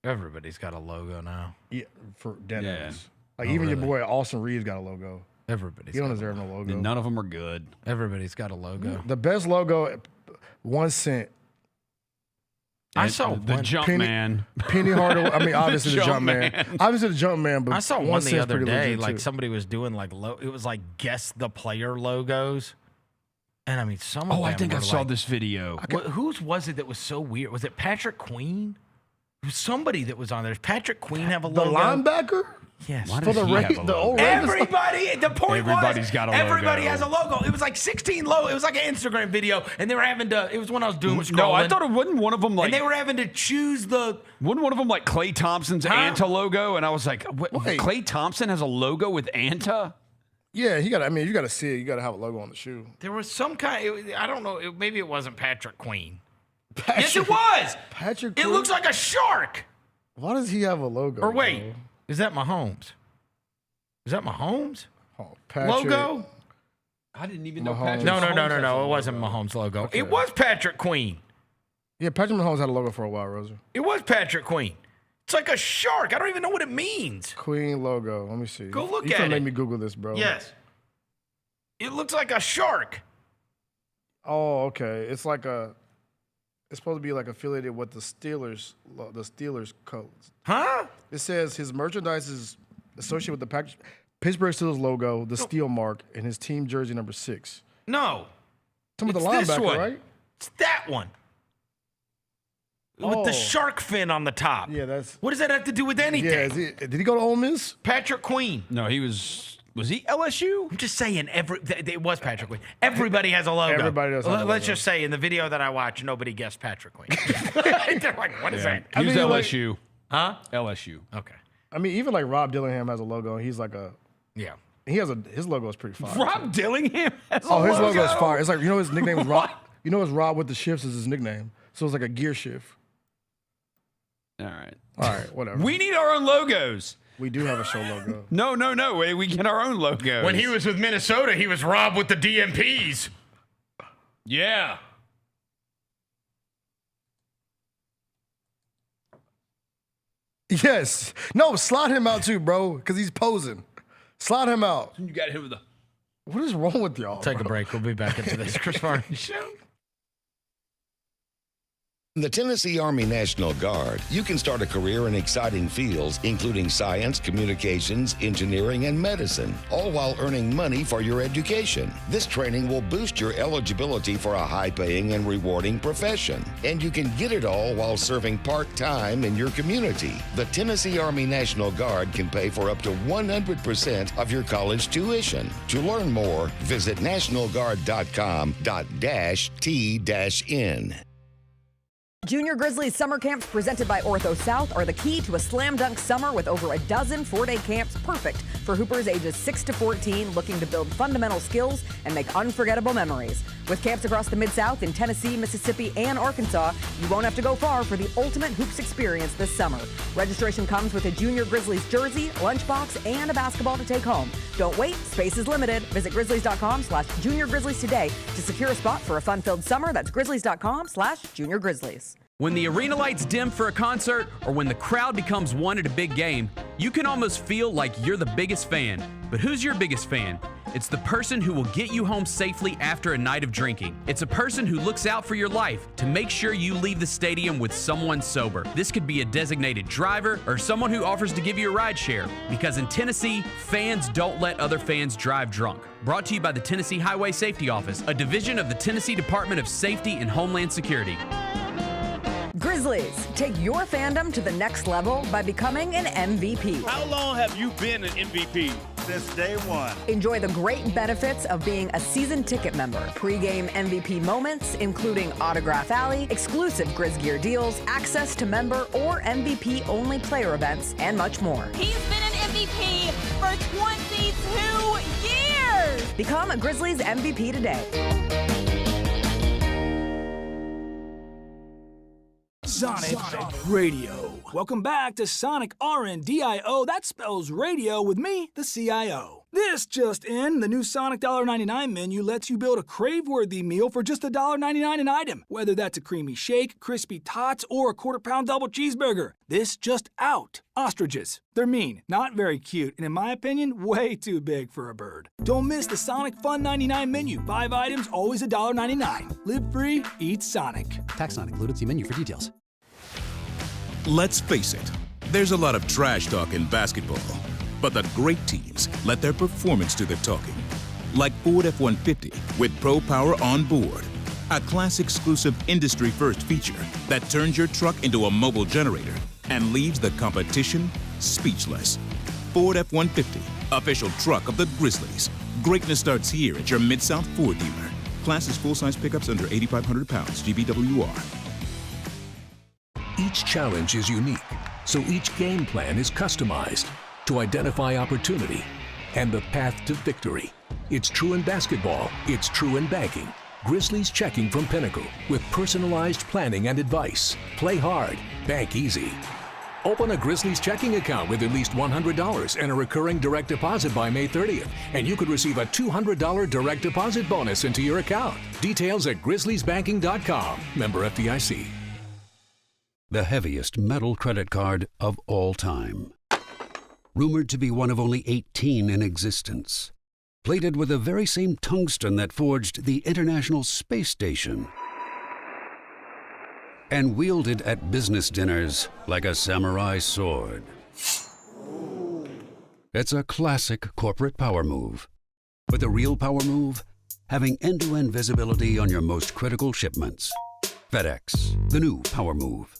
Everybody's got a logo now. Yeah, for deadass. Even your boy Austin Reeves got a logo. Everybody's. He don't deserve no logo. None of them are good. Everybody's got a logo. The best logo, 1 cent. I saw the jump man. Penny Hardaway. I mean, obviously the jump man. Obviously the jump man. But I saw one the other day. Somebody was doing it was guess the player logos. And I mean, some of them I think I saw this video. Whose was it that was so weird? Was it Patrick Queen? It was somebody that was on there. Does Patrick Queen have a logo? The linebacker? Yes. For the old everybody. The point Everybody's got a logo. Everybody has a logo. It was 16 logo. It was like an Instagram video, and they were having to. It was when I was doing scrolling. No, I thought it wasn't one of them and they were having to choose the. Wasn't one of them Klay Thompson's Anta logo? And I was like, Klay Thompson has a logo with Anta? Yeah, you got to see it. You got to have a logo on the shoe. There was some kind. I don't know. Maybe it wasn't Patrick Queen. Yes, it was. Patrick. It looks like a shark. Why does he have a logo? Or wait, is that Mahomes? Is that Mahomes? Patrick. Logo? I didn't even know Mahomes. Patrick. No. It wasn't Mahomes' logo. Okay. It was Patrick Queen. Yeah, Patrick Mahomes had a logo for a while, Roser. It was Patrick Queen. It's like a shark. I don't even know what it means. Queen logo. Let me see. Go look at it. You can make me Google this, bro. Yes. It looks like a shark. Oh, okay. It's supposed to be affiliated with the Steelers codes. Huh? It says his merchandise is associated with the Pittsburgh Steelers logo, the steel mark, and his team jersey number 6. No. Some of the It's this linebacker, one. right? It's that one. With the shark fin on the top. Yeah, that's. What does that have to do with anything? Yeah, did he go to Ole Miss? Patrick Queen. No, he was he LSU? I'm just saying, it was Patrick Queen. Everybody has a logo. Everybody does have a logo. Let's just say, in the video that I watched, nobody guessed Patrick Queen. They're like, what is that? He was LSU. Huh? LSU. Okay. I mean, even like Rob Dillingham has a logo. He's like a. Yeah. His logo is pretty fire. Rob Dillingham has his logo is fire. It's like, his nickname is Rob. His Rob with the shifts is his nickname. So it's like a gear shift. All right. Whatever. We need our own logos. We do have a show logo. No. We get our own logos. When he was with Minnesota, he was Rob with the DMPs. Yeah. Yes. No, slot him out too, bro, because he's posing. Slot him out. You got him with the. What is wrong with y'all? Take a break. We'll be back into this Chris Vernon show. In the Tennessee Army National Guard, you can start a career in exciting fields, including science, communications, engineering, and medicine, all while earning money for your education. This training will boost your eligibility for a high-paying and rewarding profession. And you can get it all while serving part-time in your community. The Tennessee Army National Guard can pay for up to 100% of your college tuition. To learn more, visit nationalguard.com.t-n. Junior Grizzlies summer camps presented by Ortho South are the key to a slam dunk summer with over a dozen 4-day camps perfect for hoopers ages 6 to 14 looking to build fundamental skills and make unforgettable memories. With camps across the Mid-South in Tennessee, Mississippi, and Arkansas, you won't have to go far for the ultimate hoops experience this summer. Registration comes with a Junior Grizzlies jersey, lunchbox, and a basketball to take home. Don't wait, space is limited. Visit grizzlies.com/Junior Grizzlies today to secure a spot for a fun-filled summer. That's grizzlies.com/Junior Grizzlies. When the arena lights dim for a concert or when the crowd becomes one at a big game, you can almost feel like you're the biggest fan. But who's your biggest fan? It's the person who will get you home safely after a night of drinking. It's a person who looks out for your life to make sure you leave the stadium with someone sober. This could be a designated driver or someone who offers to give you a ride share. Because in Tennessee, fans don't let other fans drive drunk. Brought to you by the Tennessee Highway Safety Office, a division of the Tennessee Department of Safety and Homeland Security. Grizzlies, take your fandom to the next level by becoming an MVP. How long have you been an MVP? Since day one. Enjoy the great benefits of being a season ticket member. Pre-game MVP moments, including Autograph Alley, exclusive Grizz gear deals, access to member or MVP-only player events, and much more. He's been an MVP for 22 years! Become a Grizzlies MVP today. Sonic Radio. Welcome back to Sonic RNDIO. That spells radio with me, the CIO. This just in, the new Sonic $1.99 menu lets you build a crave-worthy meal for just $1.99 an item. Whether that's a creamy shake, crispy tots, or a quarter-pound double cheeseburger. This just out. Ostriches. They're mean, not very cute, and in my opinion, way too big for a bird. Don't miss the Sonic Fun 99 menu. 5 items, always $1.99. Live free, eat Sonic. Tax not included. See menu for details. Let's face it, there's a lot of trash talk in basketball. But the great teams let their performance do the talking. Like Ford F-150 with Pro Power on board. A class-exclusive industry-first feature that turns your truck into a mobile generator and leaves the competition speechless. Ford F-150, official truck of the Grizzlies. Greatness starts here at your Mid-South Ford dealer. Class is full-size pickups under 8,500 pounds, GBWR. Each challenge is unique, so each game plan is customized to identify opportunity and the path to victory. It's true in basketball, it's true in banking. Grizzlies Checking from Pinnacle with personalized planning and advice. Play hard, bank easy. Open a Grizzlies checking account with at least $100 and a recurring direct deposit by May 30th, and you could receive a $200 direct deposit bonus into your account. Details at grizzliesbanking.com. Member FDIC. The heaviest metal credit card of all time. Rumored to be one of only 18 in existence. Plated with the very same tungsten that forged the International Space Station. And wielded at business dinners like a samurai sword. It's a classic corporate power move. But the real power move having end-to-end visibility on your most critical shipments. FedEx, the new power move.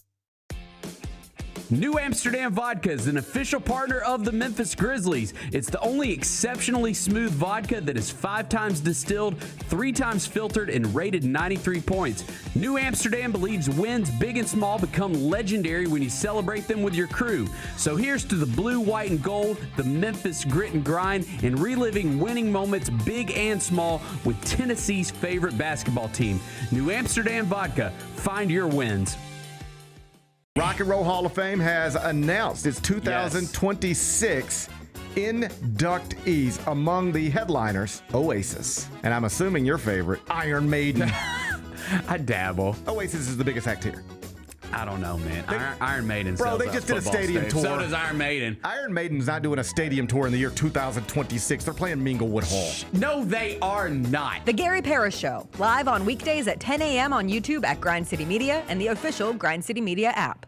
New Amsterdam Vodka is an official partner of the Memphis Grizzlies. It's the only exceptionally smooth vodka that is 5 times distilled, 3 times filtered, and rated 93 points. New Amsterdam believes wins big and small become legendary when you celebrate them with your crew. So here's to the blue, white, and gold, the Memphis grit and grind, and reliving winning moments big and small with Tennessee's favorite basketball team. New Amsterdam Vodka. Find your wins. Rock and Roll Hall of Fame has announced its 2026 inductees. Among the headliners, Oasis. And I'm assuming your favorite, Iron Maiden. I dabble. Oasis is the biggest act here. I don't know, man. Iron Maiden. Bro, they just did a stadium tour. So does Iron Maiden. Iron Maiden's not doing a stadium tour in the year 2026. They're playing Minglewood Hall. No, they are not. The Gary Parrish Show, live on weekdays at 10 a.m. on YouTube at Grind City Media and the official Grind City Media app.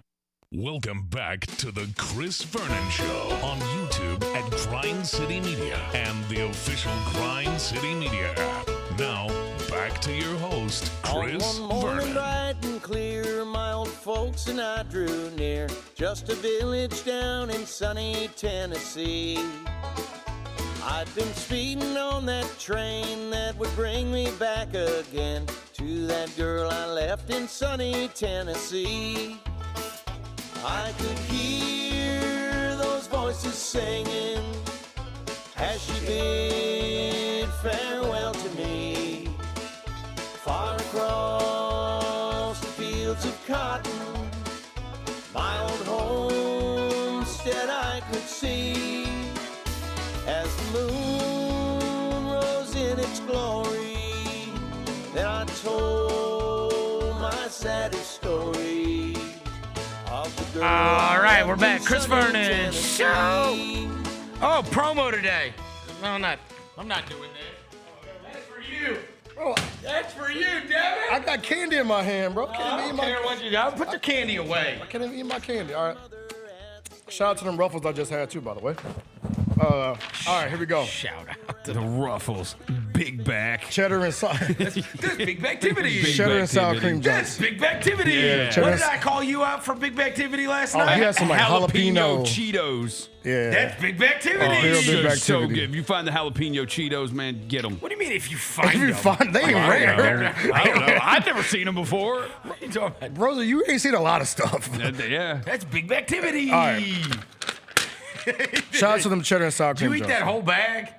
Welcome back to the Chris Vernon Show on YouTube at Grind City Media and the official Grind City Media app. Now, back to your host, Chris On one morning Vernon. bright and clear, my old folks and I drew near, just a village down in sunny Tennessee. I'd been speeding on that train that would bring me back again to that girl I left in sunny Tennessee. I could hear those voices singing as she bid farewell to me. Far across the fields of cotton, my old homestead I could see. As the moon rose in its glory, then I told my saddest story. All right, we're back. Chris Vernon Show. Oh, promo today. No, I'm not doing that. That's for you. Bro, that's for you, Devin. I got candy in my hand, bro. I don't care what you got. Put your candy away. I can't even eat my candy. All right. Shout out to them Ruffles I just had, too, by the way. All right, here we go. Shout out to the Ruffles. Big back. Cheddar and sour. That's big activity. Cheddar and sour cream That's Jones. big activity. Yeah, What did I call you out for big activity last Oh, night? he had some like jalapeno Cheetos. Yeah. That's big activity. real big So activity. good. If you find the jalapeno Cheetos, man, get them. What do you mean if you find If you them? find, they ain't rare. I don't know. I've never seen them before. What are you talking about? Rosa, you ain't seen a lot of stuff. Yeah. That's big activity. All right. Shout out to them cheddar and sour Did you cream eat Jones. that whole bag?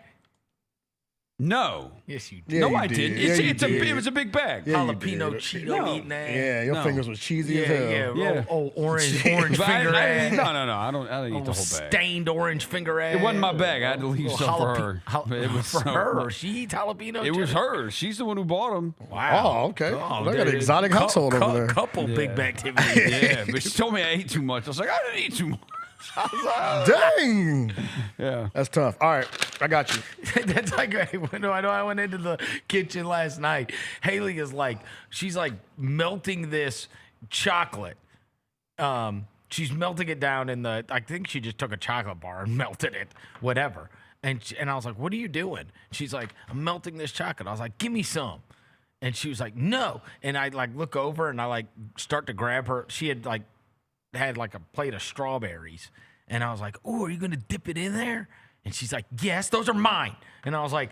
No. Yes, you did. Yeah, No, you I didn't. did. It was a big bag. Yeah, you Jalapeno did. Cheeto eating that. Yeah, your fingers was cheesy as hell. Yeah. Oh, orange finger But ass. No. I don't eat the whole bag. Stained orange finger ass. It wasn't my bag. I had to leave some for her. It was for so- her. She eats jalapeno. It was cheddar? her. She's the one who bought them. Wow. Oh, okay. Oh, They got an dude. exotic household over there. Couple big activity. Yeah, but she told me I ate too much. I was like, I didn't eat too much. Dang. Yeah. That's tough. All right, I got you. That's like when I went into the kitchen last night. Haley is like, she's like melting this chocolate. She's melting it down in the. I think she just took a chocolate bar and melted it, whatever. And I was like, what are you doing? She's like, I'm melting this chocolate. I was like, give me some. And she was like, no. And I like look over and I like start to grab her. She had like a plate of strawberries. And I was like, oh, are you going to dip it in there? And she's like, yes, those are mine. And I was like,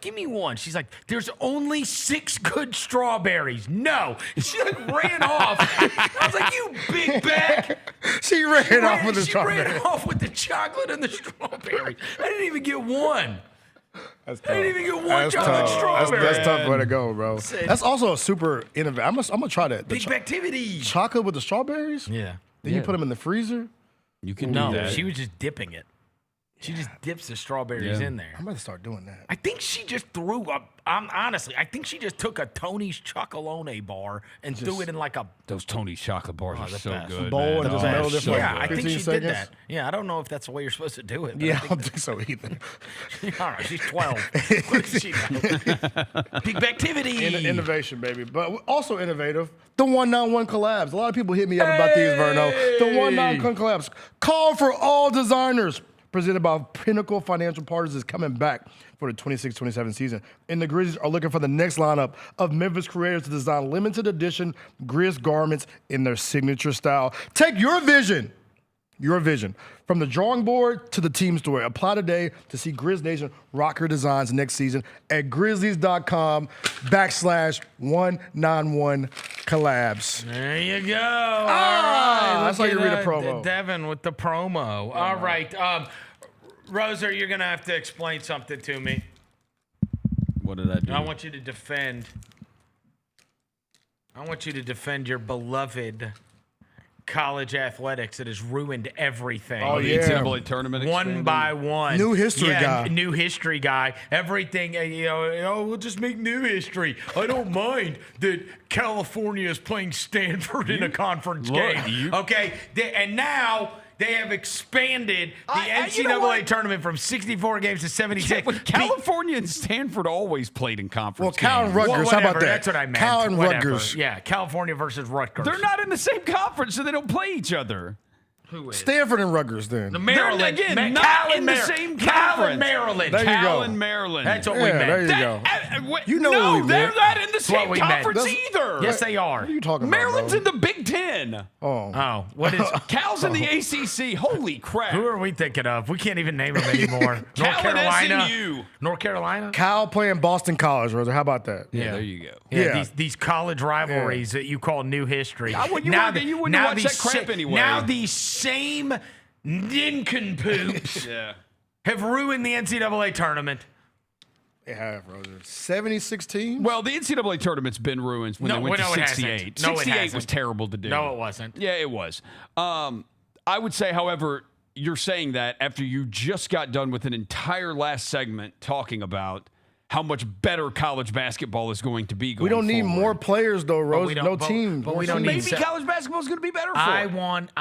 give me one. She's like, there's only 6 good strawberries. No. And she like ran off. I was like, you big bag. She ran off with the She strawberry. ran off with the chocolate and the strawberries. I didn't even get one. That's I didn't even get one That's chocolate tough. strawberry. That's tough way to go, bro. That's also a super innovative. I'm gonna try that. The Big activity. chocolate with the strawberries. Yeah. Then you put them in the freezer. You can No, do that. she was just dipping it. She just dips the strawberries in there. I'm gonna start doing that. I think she just threw up. Honestly, I think she just took a Tony's Chocolone bar and threw it in like a Those Tony's chocolate bars are the so best. good. Bowl man. and just Oh, melt it so for yeah, good. I think 15 she seconds? did that. Yeah, I don't know if that's the way you're supposed to do it. But Yeah, I I don't think so either. all right, she's 12. What does she know? Big activity. Innovation, baby. But also innovative. The 191 collabs. A lot of people hit me up about these, Verno. The 191 collabs. Call for all designers. presented by Pinnacle Financial Partners, is coming back for the 26-27 season. And the Grizzlies are looking for the next lineup of Memphis creators to design limited edition Grizz garments in their signature style. Take your vision from the drawing board to the team store. Apply today to see Grizz Nation rock your designs next season at grizzlies.com/191 collabs. There you go. All right. That's how you read a promo. Devin with the promo. All right. Roser, you're going to have to explain something to me. What did I do? I want you to defend your beloved college athletics that has ruined everything. Oh, the NCAA tournament one by one. New history guy. New history guy. Everything, we'll just make new history. I don't mind that California is playing Stanford in a conference game. Okay, and now they have expanded the NCAA tournament from 64 games to 76. Yeah, but California and Stanford always played in conference Cal and Rutgers, how about that? That's what I meant. Cal and Rutgers. Yeah, California versus Rutgers. They're not in the same conference, so they don't play each other. Who is? Stanford and Rutgers, then. The Maryland. They're, again, not Cal in the same Cal conference. and Maryland. There you Cal go. and Maryland. That's what we meant. There you go. You know what we they're meant. not in the same we conference meant. either. Yes, they are. What are you talking Maryland's about, in the Big Ten. Oh, what is? Cal's in the ACC. Holy crap. Who are we thinking of? We can't even name them anymore. Cal North Carolina. and SMU. North Carolina. Cal playing Boston College, Roser. How about that? Yeah, there you go. Yeah, these college rivalries that you call new history. You wouldn't watch that crap anyway. Now these same nincompoops have ruined the NCAA tournament. They have, Roser. 76 teams? Well, the NCAA tournament's been ruined when they went to 68. 68 was terrible to do. No, it wasn't. Yeah, it was. I would say, however, you're saying that after you just got done with an entire last segment talking about how much better college basketball is going to be going We don't need forward. more players, though, Rose. No teams. But we don't Maybe need college basketball is going to be better for I it. want.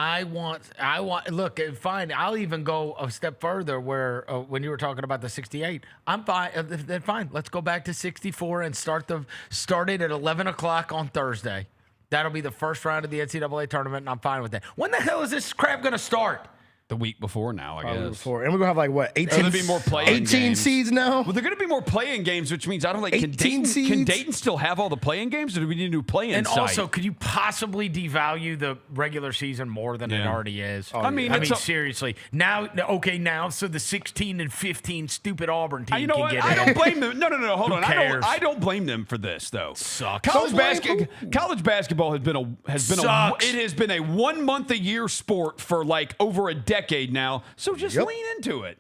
Look, fine. I'll even go a step further. Where when you were talking about the 68, I'm fine. Then fine. Let's go back to 64 and start it at 11 o'clock on Thursday. That'll be the first round of the NCAA tournament, and I'm fine with that. When the hell is this crap going to start? The week before now, I guess. And we're going to have 18, there'll be more play-in 18 games. seeds now? Well, they're going to be more play-in games, which means I don't like. 18 seeds? Can Dayton still have all the play-in games, or do we need a new play-in And site? also, could you possibly devalue the regular season more than it already is? I mean, seriously. Now, so the 16 and 15 stupid Auburn team you know can what? get I in. don't blame them. No, hold Who on. cares? I don't blame them for this, though. Sucks. College basketball has been a 1 month a year sport for like over a decade now. So just lean into it.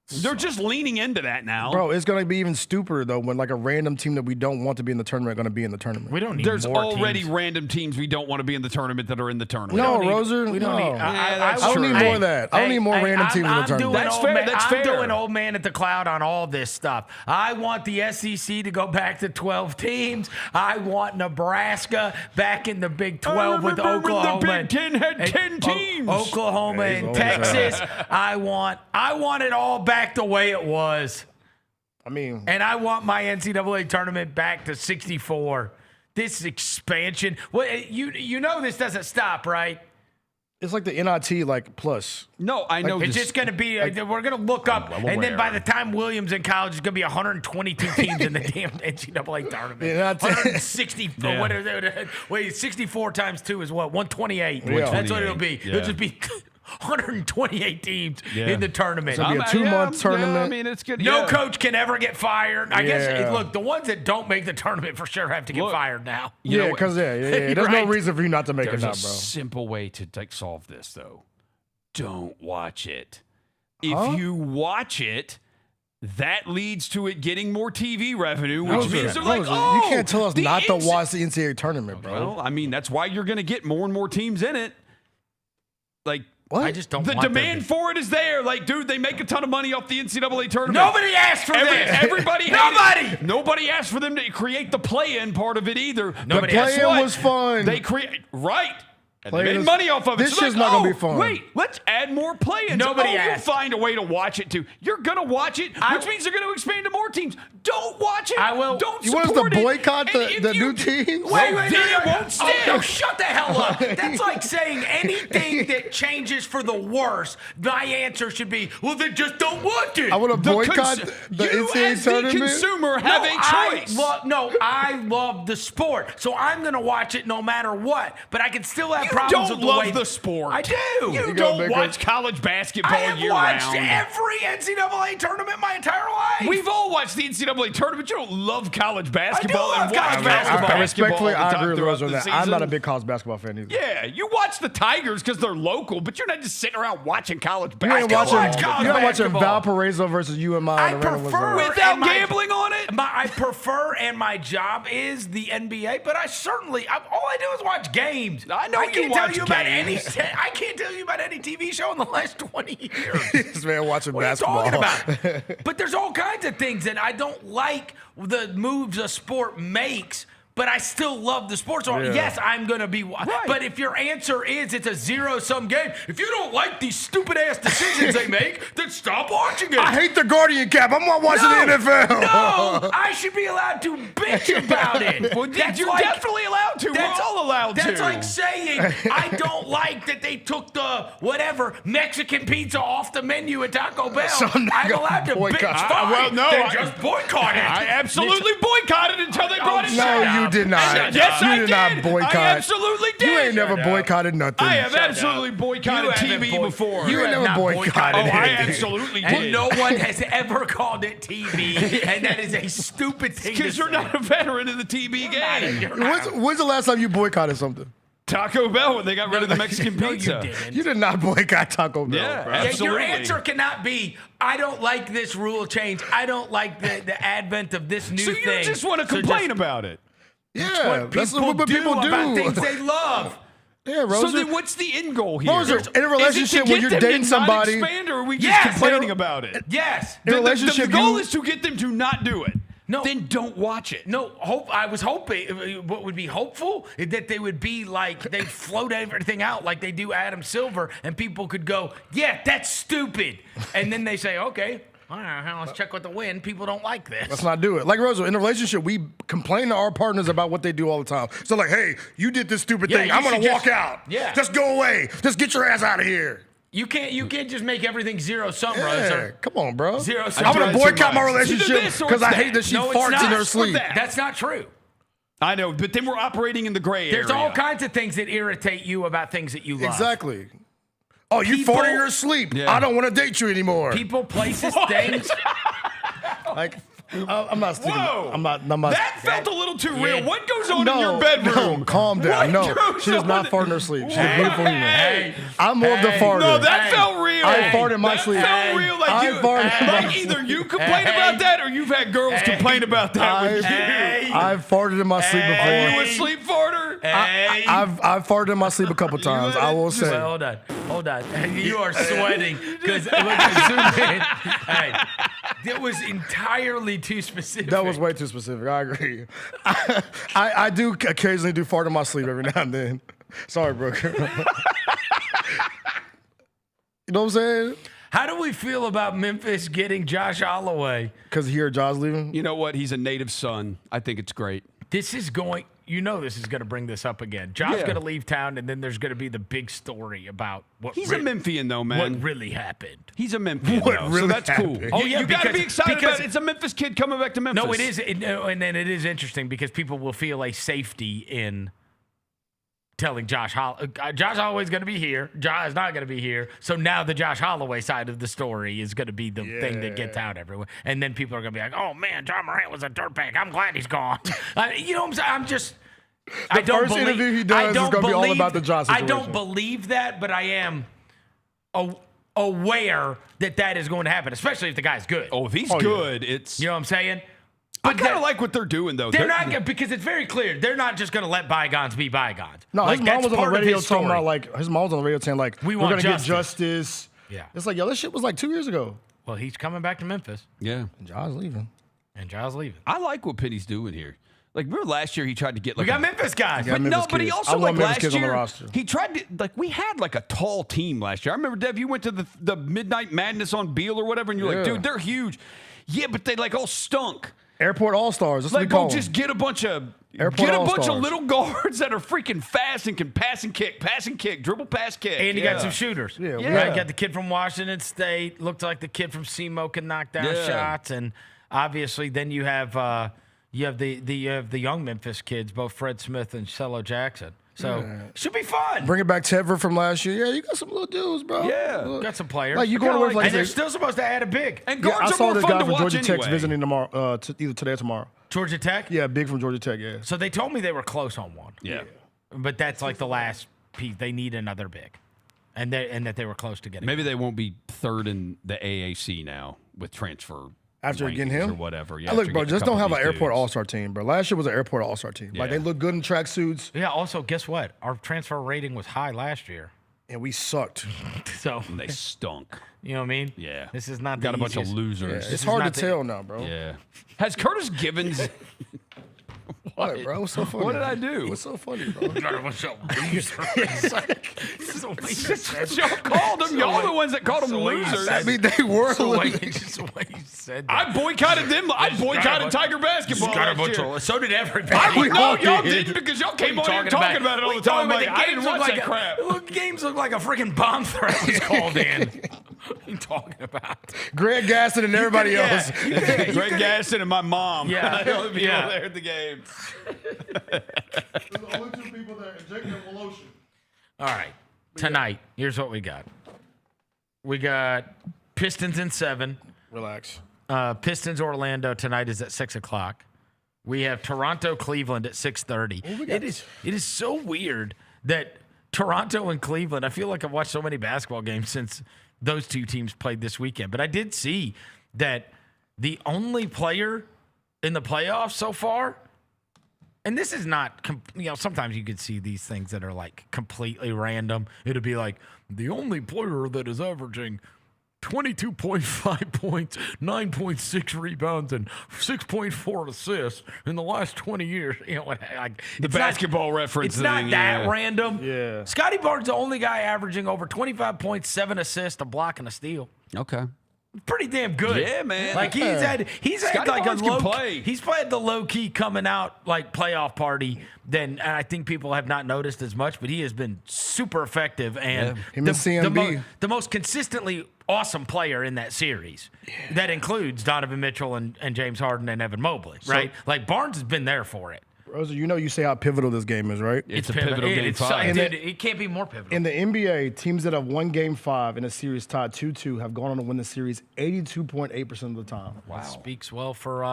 They're just leaning into that now. Bro, it's going to be even stupider, though, when like a random team that we don't want to be in the tournament are going to be in the tournament. We don't need There's more already teams. random teams we don't want to be in the tournament that are in the tournament. No, Roser. We don't need. I don't need more of that. I don't need more random teams in the tournament. I'm doing old man at the cloud on all this stuff. I want the SEC to go back to 12 teams. I want Nebraska back in the Big 12 with Oklahoma. The Big Ten had 10 teams. Oklahoma and Texas. I want it all back the way it was. And I want my NCAA tournament back to 64. This expansion. Well, you know this doesn't stop, right? It's like the NIT plus. No, I know. It's just going to be. We're going to look up, and then by the time Williams in college, it's going to be 122 teams in the damn NCAA tournament. 160. What is it? Wait, 64 times 2 is what? 128. That's what it'll be. It'll just be 128 teams in the tournament. It's going to be a 2-month tournament. Yeah, I mean, it's good. No coach can ever get fired. I guess, look, the ones that don't make the tournament for sure have to get fired now. Because there's no reason for you not to make it now, bro. There's a simple way to solve this, though. Don't watch it. If you watch it, that leads to it getting more TV revenue, which means they're like, you can't tell us not to watch the NCAA tournament, bro. Well, I mean, that's why you're going to get more and more teams in it. Like, what? I just don't the want demand for it is there. Like, dude, they make a ton of money off the NCAA tournament. Nobody asked for this. Everybody Nobody asked for them to create the play-in part of it either. The play-in was fun. They create And they made money off of it. This shit's not going to be fun. Wait, let's add more play-ins. Nobody you'll asked. find a way to watch it, too. You're going to watch it, which means they're going to expand to more teams. Don't watch it. I will. Don't You want us support to it. boycott And the if new team? Wait, it won't stick. Oh, no, shut the hell up. That's like saying anything that changes for the worse, my answer should be, well, then just don't watch it. I want to boycott the you NCAA as the tournament. consumer have a choice. I love the sport, so I'm going to watch it no matter what. But I can still have You problems don't with the love way the sport. I do. You don't watch college basketball I have year watched round. every NCAA tournament my entire life. We've all watched the NCAA tournament. You don't love college basketball. love and watch college basketball. I respectfully, all the I time agree with throughout Rose on the that. season. I'm not a big college basketball fan either. Yeah, you watch the Tigers because they're local, but you're not just sitting around watching college You ain't basketball. watching. You're not watching Valparaiso versus UMI. I on the random prefer wizard. Without gambling on it? I prefer, and my job is the NBA, but all I do is watch games. I know I you can't watch tell you about games. I can't tell you about any TV show in the last 20 years. This man watching What are you basketball. talking about? But there's all kinds of things that I don't like the moves a sport makes, but I still love the sport. So, yes, I'm going to be. But if your answer is it's a zero-sum game, if you don't like these stupid-ass decisions they make, then stop watching it. I hate the Guardian cap. I'm not watching the NFL. No, I should be allowed to bitch about it. Well, you're definitely allowed to. We're all allowed to. That's like saying I don't like that they took the Mexican pizza off the menu at Taco Bell. So I'm allowed to bitch. Fine. Then just boycott it. I absolutely boycotted until they brought it No, down. you did not. Yes, you I did not boycott. I absolutely did. You ain't never boycotted nothing. I have absolutely boycotted TV before. You ain't never boycotted Oh, I anything. absolutely And did. no one has ever called it TV, and that is a stupid thing to Because you're say. not a veteran of the TV game. When's the last time you boycotted something? Taco Bell when they got rid of the Mexican pizza. You didn't. You did not boycott Taco Bell. Yeah, bro. absolutely. Your answer cannot be, I don't like this rule change. I don't like the advent of this new So thing. you just want to complain about it. Yeah, that's people what people do. about things they love. Yeah, Roser. So then what's the end goal here? Roser, in a relationship when you're dating somebody. Expand, or are we just complaining about it? Yes. In a relationship, the goal is to get them to not do it. No. Then don't watch it. No, I was hoping, what would be hopeful is that they would be like, they float everything out like they do Adam Silver, and people could go, yeah, that's stupid. And then they say, okay, all right, let's check with the wind. People don't like this. Let's not do it. Like Rosa, in a relationship, we complain to our partners about what they do all the time. So like, hey, you did this stupid thing. I'm gonna walk out. Yeah. Just go away. Just get your ass out of here. You can't just make everything zero-sum, Yeah, Roser. come on, bro. Zero-sum. I'm gonna boycott my Either relationship this or because I it's hate that she No, it's farts not. in her What's sleep. That's not true. I know, but then we're operating in the gray There's area. all kinds of things that irritate you about things that you love. Exactly. Oh, you People- fart in your sleep. Yeah. I don't want to date you anymore. People, places, things. Like, I'm not sticking. Whoa. I'm not. That felt a little too real. Yeah. What goes on in No, your bedroom? no, calm down. What No, goes she does not on? fart in her sleep. She's a beautiful human. Hey. I'm more of the farter. No, that felt real. I fart in my sleep. That felt real. Like, I fart in my like either you complain about that or you've had girls complain about that with you. I've farted in my sleep before. Are you a sleep farter? I've farted in my sleep a couple times. I will say. Well, hold on. You are sweating because zoom in. Hey, that was entirely too specific. That was way too specific. I agree. I do occasionally do fart in my sleep every now and then. Sorry, Brooke. You know what I'm saying? How do we feel about Memphis getting Josh Holloway? Because here, Josh leaving. You know what? He's a native son. I think it's great. This is going. You know this is going to bring this up again. Josh's Yeah. going to leave town, and then there's going to be the big story about what He's a Memphian, though, man. What really happened. He's a Memphian, What though, really so that's happened? cool. Oh, yeah, you got to be because- excited because- about it. It's a Memphis kid coming back to Memphis. No, it is, and then it is interesting because people will feel a safety in telling Josh Holloway's going to be here. Josh is not going to be here. So now the Josh Holloway side of the story is going to be the thing that gets out everywhere. And then people are going to be like, "Oh man, John Morant was a dirtbag. I'm glad he's gone." You know what I'm saying? I'm just. I don't first believe, interview he does I is don't gonna be all believe- about the Josh I don't situation. believe that, but I am aware that is going to happen, especially if the guy's good. Oh, if he's yeah. good, it's. You know what I'm saying? I kind of like what they're doing, though. They're not, because it's very clear they're not just going to let bygones be bygones. No, like, his mom was on the part of radio his talking story. about like his mom was on the radio saying like We we're want gonna justice. get justice. Yeah. It's like, yo, this shit was like 2 years ago. Well, he's coming back to Memphis, Yeah. And John's leaving. and John's leaving. I like what Penny's doing here. Like, remember last year he tried to get we got Memphis guys. But he also, like, last kids on the year, roster. he tried to, like, we had, like, a tall team last year. I remember, Dev, you went to the Midnight Madness on Beal or whatever, and you're like, dude, they're huge. Yeah, but they, like, all stunk. Airport All-Stars. That's like, what we call just get a bunch of All-Stars. little guards that are freaking fast and can pass and kick, dribble, pass, kick. And you got some shooters. Yeah. Right? You got the kid from Washington State. Looked like the kid from SEMO can knock down shots. And obviously then you have the young Memphis kids, both Fred Smith and Cello Jackson. So should be fun. Bring it back Tedford from last year. Yeah, you got some little dudes, bro. Yeah, got some players. Like you going away, and they're still supposed to add a big. And guards I saw are more this fun guy to from watch Georgia anyway. Tech visiting tomorrow, either today or tomorrow. Georgia Tech? Yeah, big from Georgia Tech. Yeah. So they told me they were close on one. Yeah. But that's like the last piece. They need another big, and that they were close to getting. Maybe they won't be third in the AAC now with transfer. After getting rankings him or whatever. Yeah, look, after bro, getting a just don't couple have an of these airport dudes. all-star team, bro. Last year was an airport all-star team. Like they look good in tracksuits. Yeah. Also, guess what? Our transfer rating was high last year, and we sucked. So and they stunk. You know what I mean? Yeah. This is not got the a bunch of easiest. losers. Yeah, it's hard to tell now, bro. Yeah. Has Curtis Givens? What, bro? What's so funny? What did I do? What's so funny, bro? What's up, losers? Y'all called them. Y'all the ones that called them losers. I mean, they were Just the way you said that. I boycotted them. I boycotted Tiger basketball last year. So did everybody. No, y'all didn't because y'all came on here talking about it all the time. Like, I didn't watch that crap. Games look like a freaking bomb threat was called in. What are you talking about? Greg Gaston and everybody else. Greg Gaston and my mom. Yeah. The only people there at the game. The only two people there, and Jacob Woloshyn. All right. Tonight, here's what we got. We got Pistons in 7. Relax. Pistons Orlando tonight is at 6:00. We have Toronto Cleveland at 6:30. It is so weird that Toronto and Cleveland. I feel like I've watched so many basketball games since those two teams played this weekend. But I did see that the only player in the playoffs so far. And this is not, sometimes you could see these things that are like completely random. It'll be like the only player that is averaging 22.5 points, 9.6 rebounds, and 6.4 assists in the last 20 years. The basketball reference. It's not that random. Yeah. Scotty Barnes, the only guy averaging over 25 points, 7 assists, a block, and a steal. Okay. Pretty damn good. Yeah, man. Like he's had Scotty like Barnes a can low play. He's played the low key coming out like playoff party. And I think people have not noticed as much, but he has been super effective and Him and CMB. the most consistently awesome player in that series. Yeah. That includes Donovan Mitchell and James Harden and Evan Mobley, right? Like Barnes has been there for it. Rosa, you say how pivotal this game is, right? It's a pivotal game 5. Dude, it can't be more pivotal. In the NBA, teams that have won Game 5 in a series tied 2-2 have gone on to win the series 82.8% of the time. Wow. That speaks well for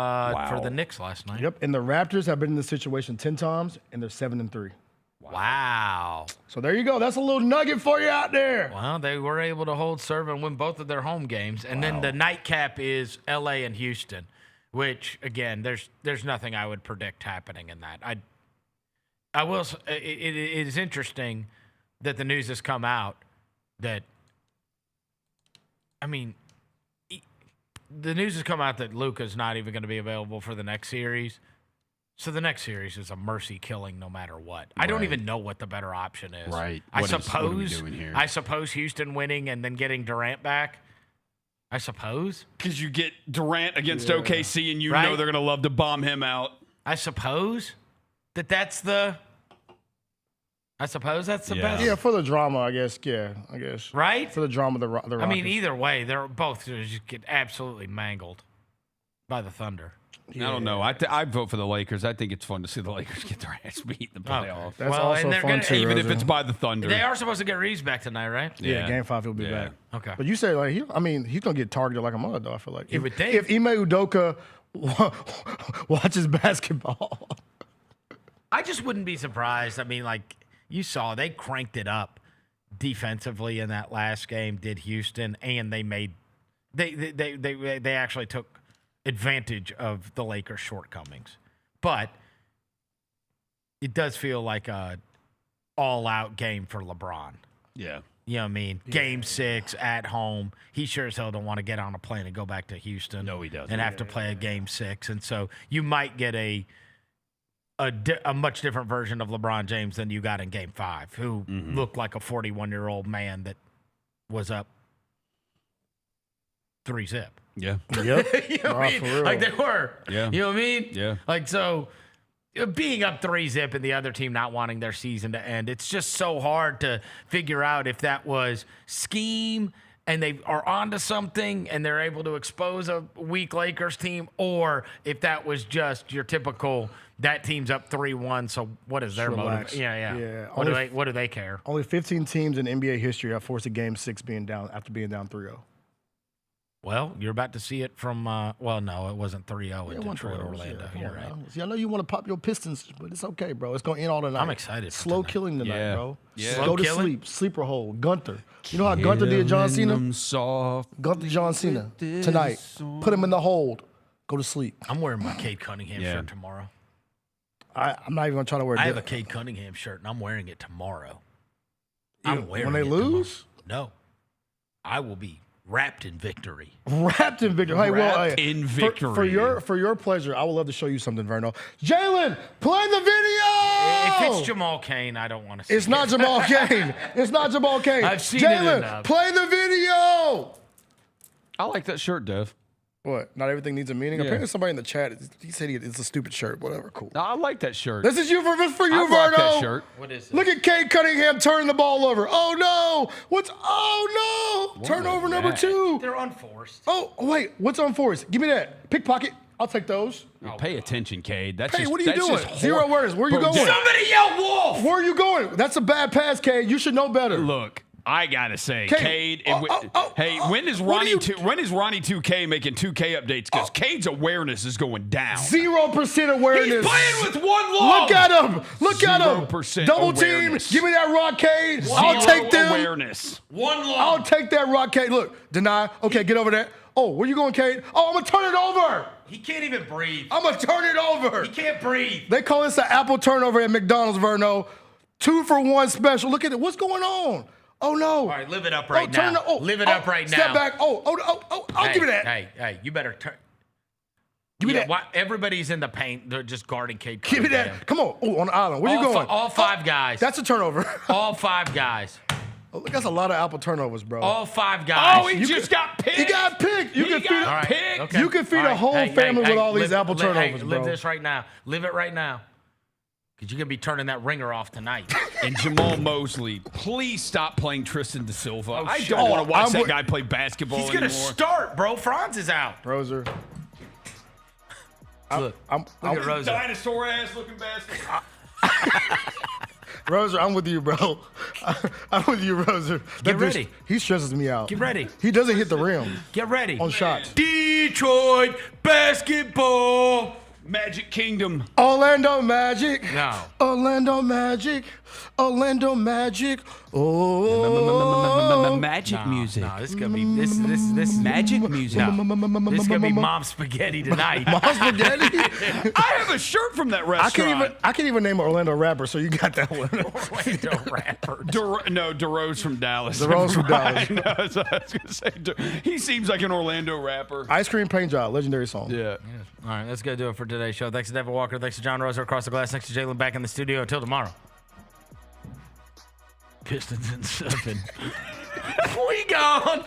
the Knicks last night. Yep, and the Raptors have been in this situation 10 times, and they're 7-3. Wow. So there you go. That's a little nugget for you out there. Well, they were able to hold serve and win both of their home games. And then the nightcap is L.A. and Houston, which, again, there's nothing I would predict happening in that. I will. It is interesting that the news has come out that, I mean, the news has come out that Luka's not even going to be available for the next series. So the next series is a mercy killing no matter what. I don't even know what the better option is. Right. What are we doing here? I suppose Houston winning and then getting Durant back. I suppose. Because you get Durant against OKC and know they're going to love to bomb him out. I suppose that's the best. Yeah, for the drama, I guess. Yeah, I guess. Right? For the drama, the Rockets. I mean, either way, they're both just get absolutely mangled by the Thunder. Yeah. I don't know. I vote for the Lakers. I think it's fun to see the Lakers get their ass beat in the playoffs. That's also fun too. Even if it's by the Thunder. They are supposed to get Reeves back tonight, right? Yeah, Game 5 he'll be back. Okay. But you say he's gonna get targeted like a mother, though. I feel like you would think if Ime Udoka watches basketball, I just wouldn't be surprised. I mean, like you saw, they cranked it up defensively in that last game. Did Houston, and they actually took advantage of the Lakers' shortcomings. But it does feel like a all-out game for LeBron. Yeah. You know what I mean? Yeah. Game 6 at home. He sure as hell don't want to get on a plane and go back to Houston. No, he doesn't. And have to play a Game 6. And so you might get a a much different version of LeBron James than you got in Game 5, who looked like a 41-year-old man that was up 3-zip. Yeah. Yep. You know what I mean? Like they were. Yeah. You know what I mean? Yeah. Like, so being up 3-zip and the other team not wanting their season to end, it's just so hard to figure out if that was scheme and they are onto something and they're able to expose a weak Lakers team, or if that was just your typical, that team's up 3-1, so what is their motive? Yeah. What do they care? Only 15 teams in NBA history have forced a Game 6 after being down 3-0. Well, you're about to see it from, well, no, it wasn't 3-0 in Detroit, Orlando. Yeah, You're right. See, I know you want to pop your Pistons, but it's okay, bro. It's going to end all tonight. I'm excited for Slow tonight. killing tonight, bro. Yeah. Go to sleep. Sleeper hole. Gunther. You know how Gunther did John Cena? Gunther John Cena. Tonight. Put him in the hold. Go to sleep. I'm wearing my Cade Cunningham shirt tomorrow. I'm not even going to try to wear it. I have a Cade Cunningham shirt, and I'm wearing it tomorrow. When they lose? No. I will be wrapped in victory. Wrapped in victory. Hey, Wrapped in victory. For your pleasure, I would love to show you something, Vernon. Jaylon, play the video! If it's Jamal Cain, I don't want to see It's not Jamal Cain. It's not Jamal Cain. I've seen it Jaylon, enough. play the video! I like that shirt, Dev. What? Not everything needs a meaning? Yeah. Apparently somebody in the chat, he said it's a stupid shirt. Whatever, cool. No, I like that shirt. This is you for you, I Vernon. rock that shirt. What is it? Look at Cade Cunningham turning the ball over. Oh, no. Oh, no. Turnover number 2. They're unforced. Oh, wait. What's unforced? Give me that. Pickpocket. I'll take those. Pay attention, Cade. That's Hey, just, what are you that's doing? just Zero awareness. Where are you Bro, going? Somebody yell wolf! Where are you going? That's a bad pass, Cade. You should know better. Look, I gotta say, Cade, Cade. When is Ronnie 2K making 2K updates? Because Cade's awareness is going down. 0% awareness. He's playing with one love. Look at him. Look at him. 0% Double awareness. team. Give me that rock, Cade. I'll take them. Awareness. One love. I'll take that rock, Cade. Look, deny. Okay, get over there. Oh, where you going, Cade? Oh, I'm going to turn it over. He can't even breathe. I'm going to turn it over. He can't breathe. They call this an apple turnover at McDonald's, Verno. 2-for-1 special. Look at it. What's going on? Oh, no. All right, live it up right now. Live it up right now. Step back. I'll give you that. Hey, you better turn. Give me that. Everybody's in the paint. They're just guarding Cade Give me Cunningham. that. Come on. Oh, on the island. Where you going? All 5 guys. That's a turnover. All 5 guys. Oh, look, that's a lot of apple turnovers, bro. All 5 guys. Oh, he just got picked. He got picked. You can feed picked. Okay. You can feed a whole family with all these apple turnovers, bro. Live this right now. Live it right now. Because you're going to be turning that ringer off tonight. And Jamal Mosley, please stop playing Tristan da Silva. I don't want to watch that guy play basketball He's anymore. going to start, bro. Franz is out. Roser. Look at Roser. Dinosaur-ass looking basketball. Roser, I'm with you, bro. I'm with you, Roser. Get ready. He stresses me out. Get ready. He doesn't hit the rim. Get ready. On shots. Detroit basketball. Magic Kingdom. Orlando Magic. No. Orlando Magic. Orlando Magic. Oh. Magic music. No, this is gonna be this is magic music. No. This is gonna be Mom Spaghetti tonight. Mom Spaghetti. I have a shirt from that restaurant. I can't even name an Orlando rapper, so you got that one. Orlando rapper. DeRose from Dallas. DeRose from Dallas. No, I was gonna say he seems like an Orlando rapper. Ice Cream Paint Job, legendary song. Yeah. All right, let's go do it for today's show. Thanks to Devin Walker. Thanks to John Roser across the glass. Thanks to Jaylon back in the studio. Until tomorrow. Pistons in 7. We gone.